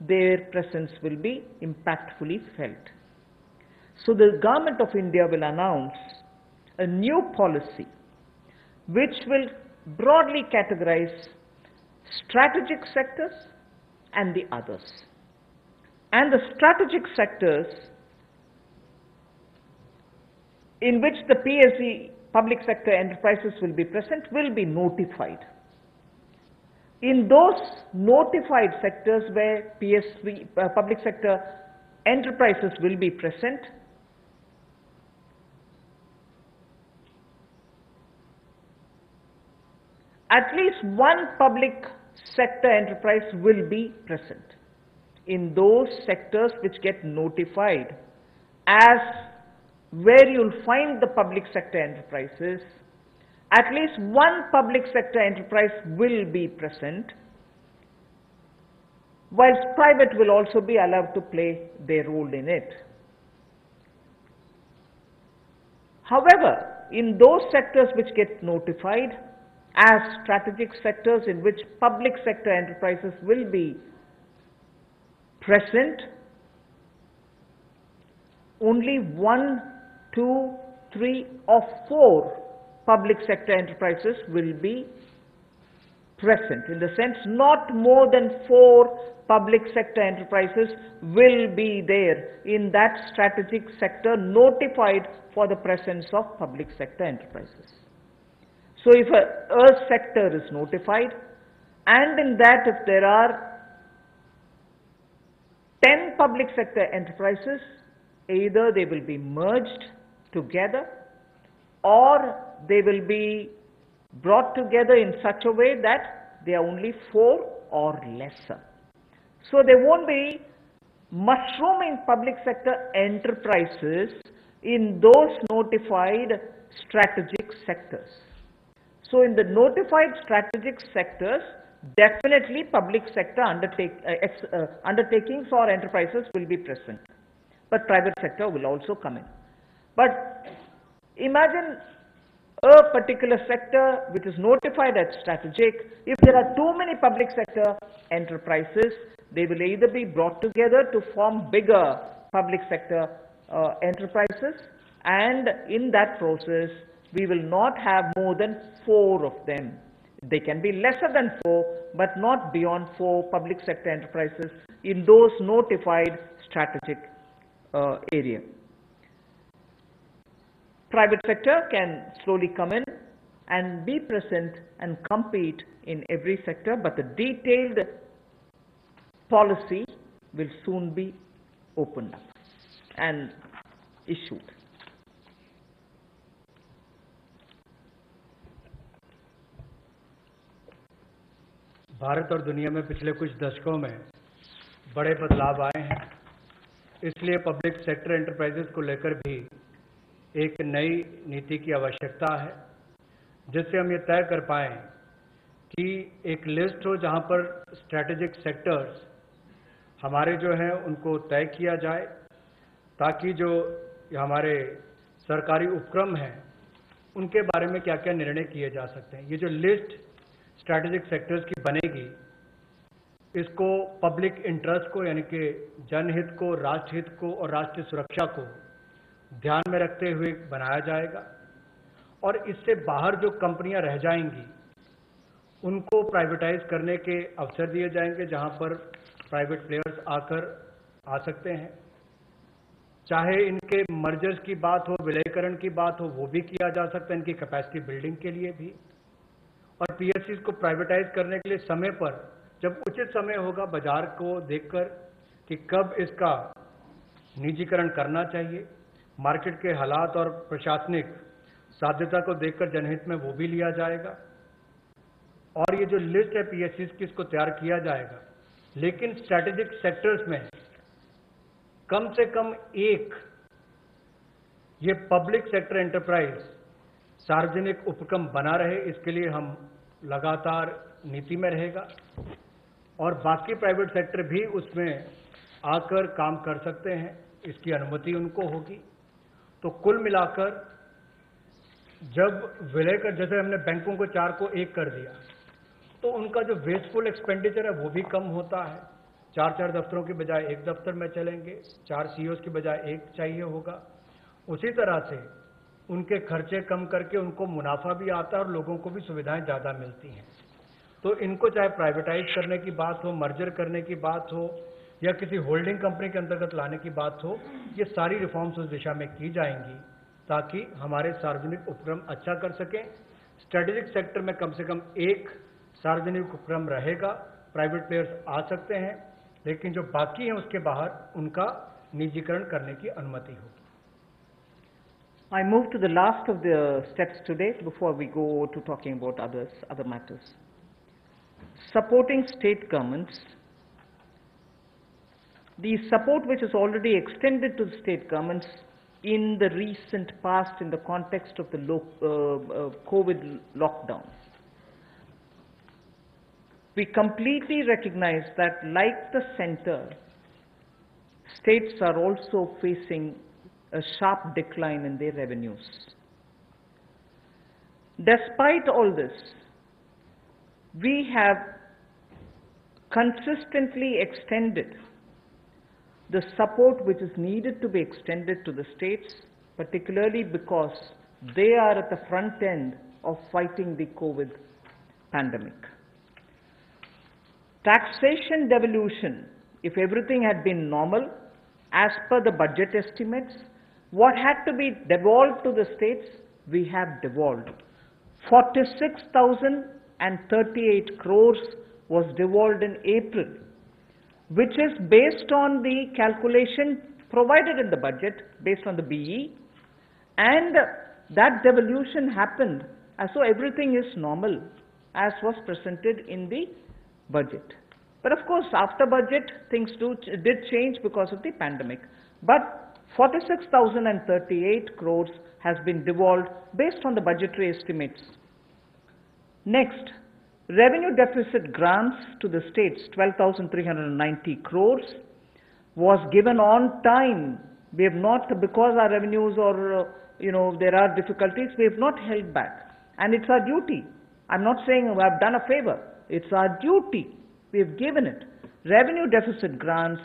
their presence will be impactfully felt. So the Government of India will announce a new policy which will broadly categorize strategic sectors and the others. And the strategic sectors in which the PSE, public sector enterprises, will be present will be notified. In those notified sectors where PSE, public sector enterprises will be present, at least one public sector enterprise will be present. In those sectors which get notified as where you'll find the public sector enterprises, at least one public sector enterprise will be present, whilst private will also be allowed to play their role in it. However, in those sectors which get notified as strategic sectors in which public sector enterprises will be present, only 1, 2, 3 or 4 public sector enterprises will be present. In the sense, not more than 4 public sector enterprises will be there in that strategic sector notified for the presence of public sector enterprises. So if a sector is notified, and in that if there are 10 public sector enterprises, either they will be merged together or they will be brought together in such a way that they are only 4 or lesser. So there won't be mushrooming public sector enterprises in those notified strategic sectors. So in the notified strategic sectors, definitely public sector undertakings or enterprises will be present, but private sector will also come in. But imagine a particular sector which is notified as strategic. If there are too many public sector enterprises, they will either be brought together to form bigger public sector enterprises, and in that process we will not have more than 4 of them. They can be lesser than 4, but not beyond 4 public sector enterprises in those notified strategic area. Private sector can slowly come in and be present and compete in every sector, but the detailed policy will soon be opened up and issued. Bharat और दुनिया में पिछले कुछ दशकों में बड़े बदलाव आए हैं, इसलिए पब्लिक सेक्टर एंटरप्राइजेस को लेकर भी एक नई नीति की आवश्यकता है, जिससे हम ये तय कर पाएं कि एक लिस्ट हो जहां पर स्ट्रैटेजिक सेक्टर्स हमारे जो हैं उनको तय किया जाए, ताकि जो हमारे सरकारी उपक्रम हैं उनके बारे में क्या क्या निर्णय किए जा सकते हैं। ये जो लिस्ट स्ट्रैटेजिक सेक्टर्स की बनेगी, इसको पब्लिक इंटरेस्ट को, यानी कि जनहित को, राष्ट्रहित को और राष्ट्रीय सुरक्षा को ध्यान में रखते हुए बनाया जाएगा, और इससे बाहर जो कंपनियां रह जाएंगी उनको प्राइवेटाइज करने के अवसर दिए जाएंगे, जहां पर प्राइवेट प्लेयर्स आकर आ सकते हैं। चाहे इनके मर्जर्स की बात हो, विलयीकरण की बात हो, वो भी किया जा सकता है, इनकी कैपेसिटी बिल्डिंग के लिए भी। और पीएससीज को प्राइवेटाइज करने के लिए समय पर, जब उचित समय होगा, बाजार को देखकर कि कब इसका निजीकरण करना चाहिए, मार्केट के हालात और प्रशासनिक साध्यता को देखकर जनहित में वो भी लिया जाएगा। और ये जो लिस्ट है पीएससीज की, इसको तैयार किया जाएगा, लेकिन स्ट्रैटेजिक सेक्टर्स में कम से कम एक ये पब्लिक सेक्टर एंटरप्राइज सार्वजनिक उपक्रम बना रहे, इसके लिए हम लगातार नीति में रहेगा, और बाकी प्राइवेट सेक्टर भी उसमें आकर काम कर सकते हैं, इसकी अनुमति उनको होगी। तो कुल मिलाकर जब विलय कर, जैसे हमने बैंकों को 4 को 1 कर दिया, तो उनका जो वेस्टफुल एक्सपेंडिचर है वो भी कम होता है। 4 दफ्तरों के बजाय 1 दफ्तर में चलेंगे, 4 सीईओज की बजाय 1 चाहिए होगा। उसी तरह से उनके खर्चे कम करके उनको मुनाफा भी आता है और लोगों को भी सुविधाएं ज़्यादा मिलती हैं। तो इनको चाहे प्राइवेटाइज करने की बात हो, मर्जर करने की बात हो या किसी होल्डिंग कंपनी के अंतर्गत लाने की बात हो, ये सारी रिफॉर्म्स उस दिशा में की जाएंगी ताकि हमारे सार्वजनिक उपक्रम अच्छा कर सकें। स्ट्रेटेजिक सेक्टर में कम से कम एक सार्वजनिक उपक्रम रहेगा, प्राइवेट प्लेयर्स आ सकते हैं, लेकिन जो बाकी हैं उसके बाहर उनका निजीकरण करने की अनुमति होगी। I move to the last of the steps today before we go to talking about other matters. Supporting state governments. The support which is already extended to the state governments in the recent past in the context of the COVID lockdown. We completely recognize that, like the center, states are also facing a sharp decline in their revenues. Despite all this, we have consistently extended the support which is needed to be extended to the states, particularly because they are at the front end of fighting the COVID pandemic. Taxation devolution, if everything had been normal, as per the budget estimates, what had to be devolved to the states, we have devolved. 46,038 crores was devolved in April, which is based on the calculation provided in the budget, based on the BE, and that devolution happened as though everything is normal, as was presented in the budget. But of course, after budget, things did change because of the pandemic. But 46,038 crores has been devolved based on the budgetary estimates. Next, revenue deficit grants to the states, 12,390 crores, was given on time. We have not, because our revenues or, there are difficulties, we have not held back. And it's our duty. I'm not saying we have done a favor. It's our duty. We have given it. Revenue deficit grants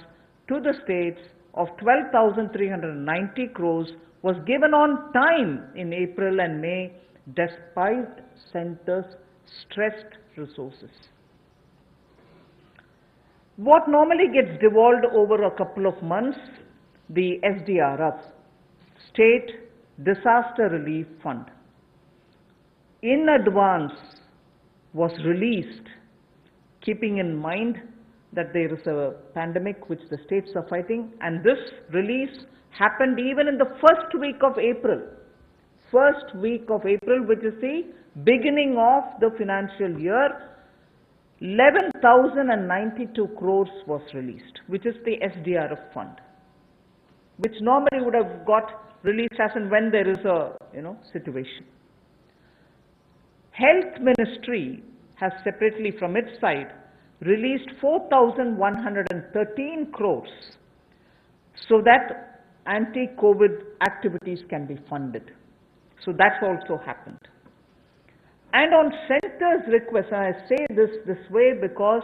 to the states of 12,390 crores was given on time in April and May, despite centers' stressed resources. What normally gets devolved over a couple of months, the SDRF, State Disaster Relief Fund, in advance was released, keeping in mind that there is a pandemic which the states are fighting, and this release happened even in the first week of April. First week of April, which is the beginning of the financial year, 11,092 crores was released, which is the SDRF fund, which normally would have got released as and when there is a situation. Health Ministry has separately from its side released 4,113 crores so that anti-COVID activities can be funded. So that's also happened. And on center's request, and I say this way because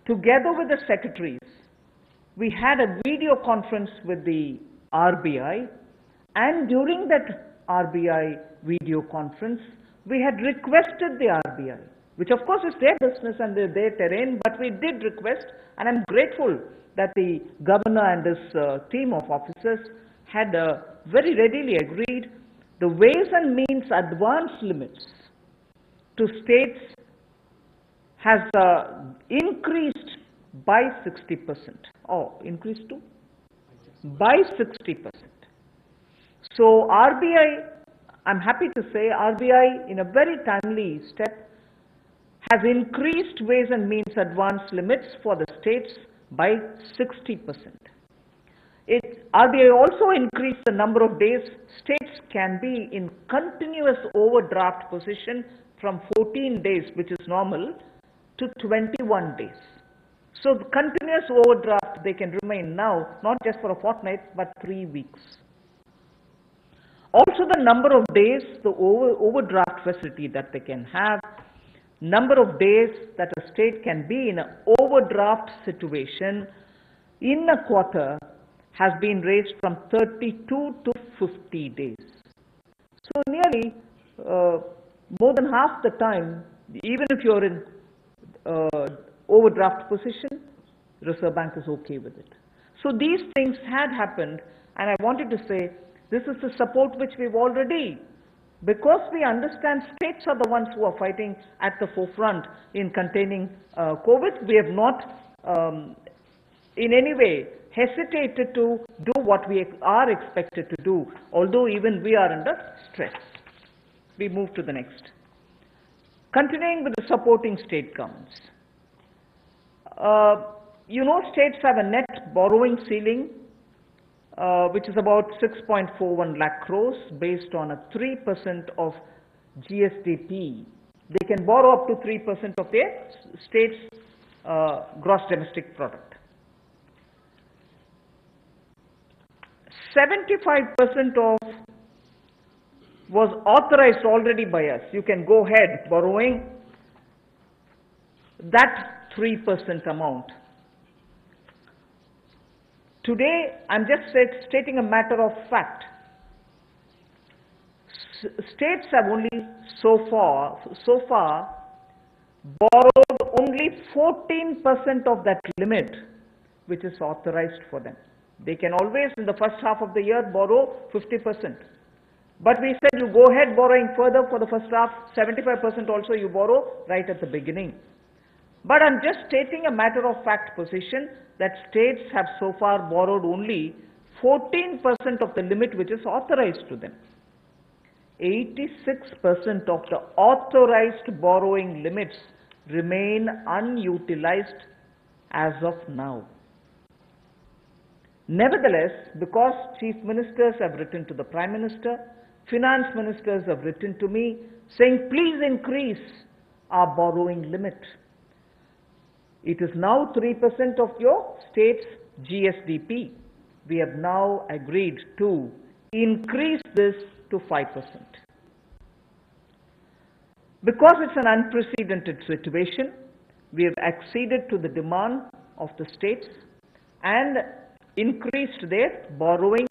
together with the secretaries, we had a video conference with the RBI, and during that RBI video conference, we had requested the RBI, which of course is their business and their terrain, but we did request, and I'm grateful that the governor and his team of officers had very readily agreed the ways and means advance limits to states has increased by 60%. Oh, increased to? By 60%. So RBI, I'm happy to say, RBI in a very timely step has increased ways and means advance limits for the states by 60%. RBI also increased the number of days states can be in continuous overdraft position from 14 days, which is normal, to 21 days. So the continuous overdraft they can remain now, not just for a fortnight, but 3 weeks. Also the number of days, the overdraft facility that they can have, number of days that a state can be in an overdraft situation in a quarter has been raised from 32 to 50 days. So nearly more than half the time even if you're in overdraft position, Reserve Bank is okay with it. So these things had happened, and I wanted to say this is the support which we've already, because we understand states are the ones who are fighting at the forefront in containing COVID. We have not in any way hesitated to do what we are expected to do, although even we are under stress. We move to the next. Continuing with the supporting state governments. You know, states have a net borrowing ceiling which is about 6.41 lakh crores based on a 3% of GSDP. They can borrow up to 3% of their state's gross domestic product. 75% of was authorized already by us. You can go ahead borrowing that 3% amount. Today, I'm just stating a matter of fact. States have only so far borrowed only 14% of that limit which is authorized for them. They can always, in the first half of the year, borrow 50%. But we said you go ahead borrowing further for the first half, 75% also you borrow right at the beginning. But I'm just stating a matter of fact position that states have so far borrowed only 14% of the limit which is authorized to them. 86% of the authorized borrowing limits remain unutilized as of now. Nevertheless, because chief ministers have written to the Prime Minister, finance ministers have written to me saying, please increase our borrowing limit. It is now 3% of your state's GSDP. We have now agreed to increase this to 5%. Because it's an unprecedented situation, we have acceded to the demand of the states and increased their borrowing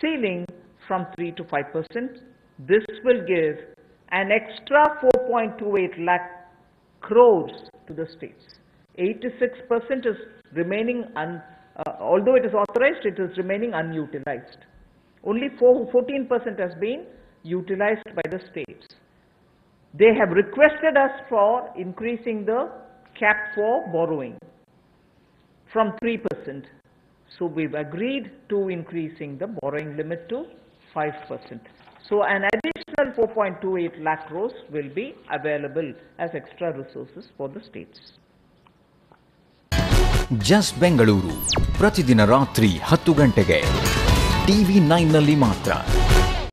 ceiling from 3 to 5%. This will give an extra 4.28 lakh crores to the states. 86% is remaining, although it is authorized, it is remaining unutilized. Only 14% has been utilized by the states. They have requested us for increasing the cap for borrowing from 3%. So we've agreed to increasing the borrowing limit to 5%. So an additional 4.28 lakh crores will be available as extra resources for the states. Just Bengaluru ಪ್ರತಿದಿನ ರಾತ್ರಿ 10 ಗಂಟೆಗೆ TV9 ನಲ್ಲಿ ಮಾತ್ರ.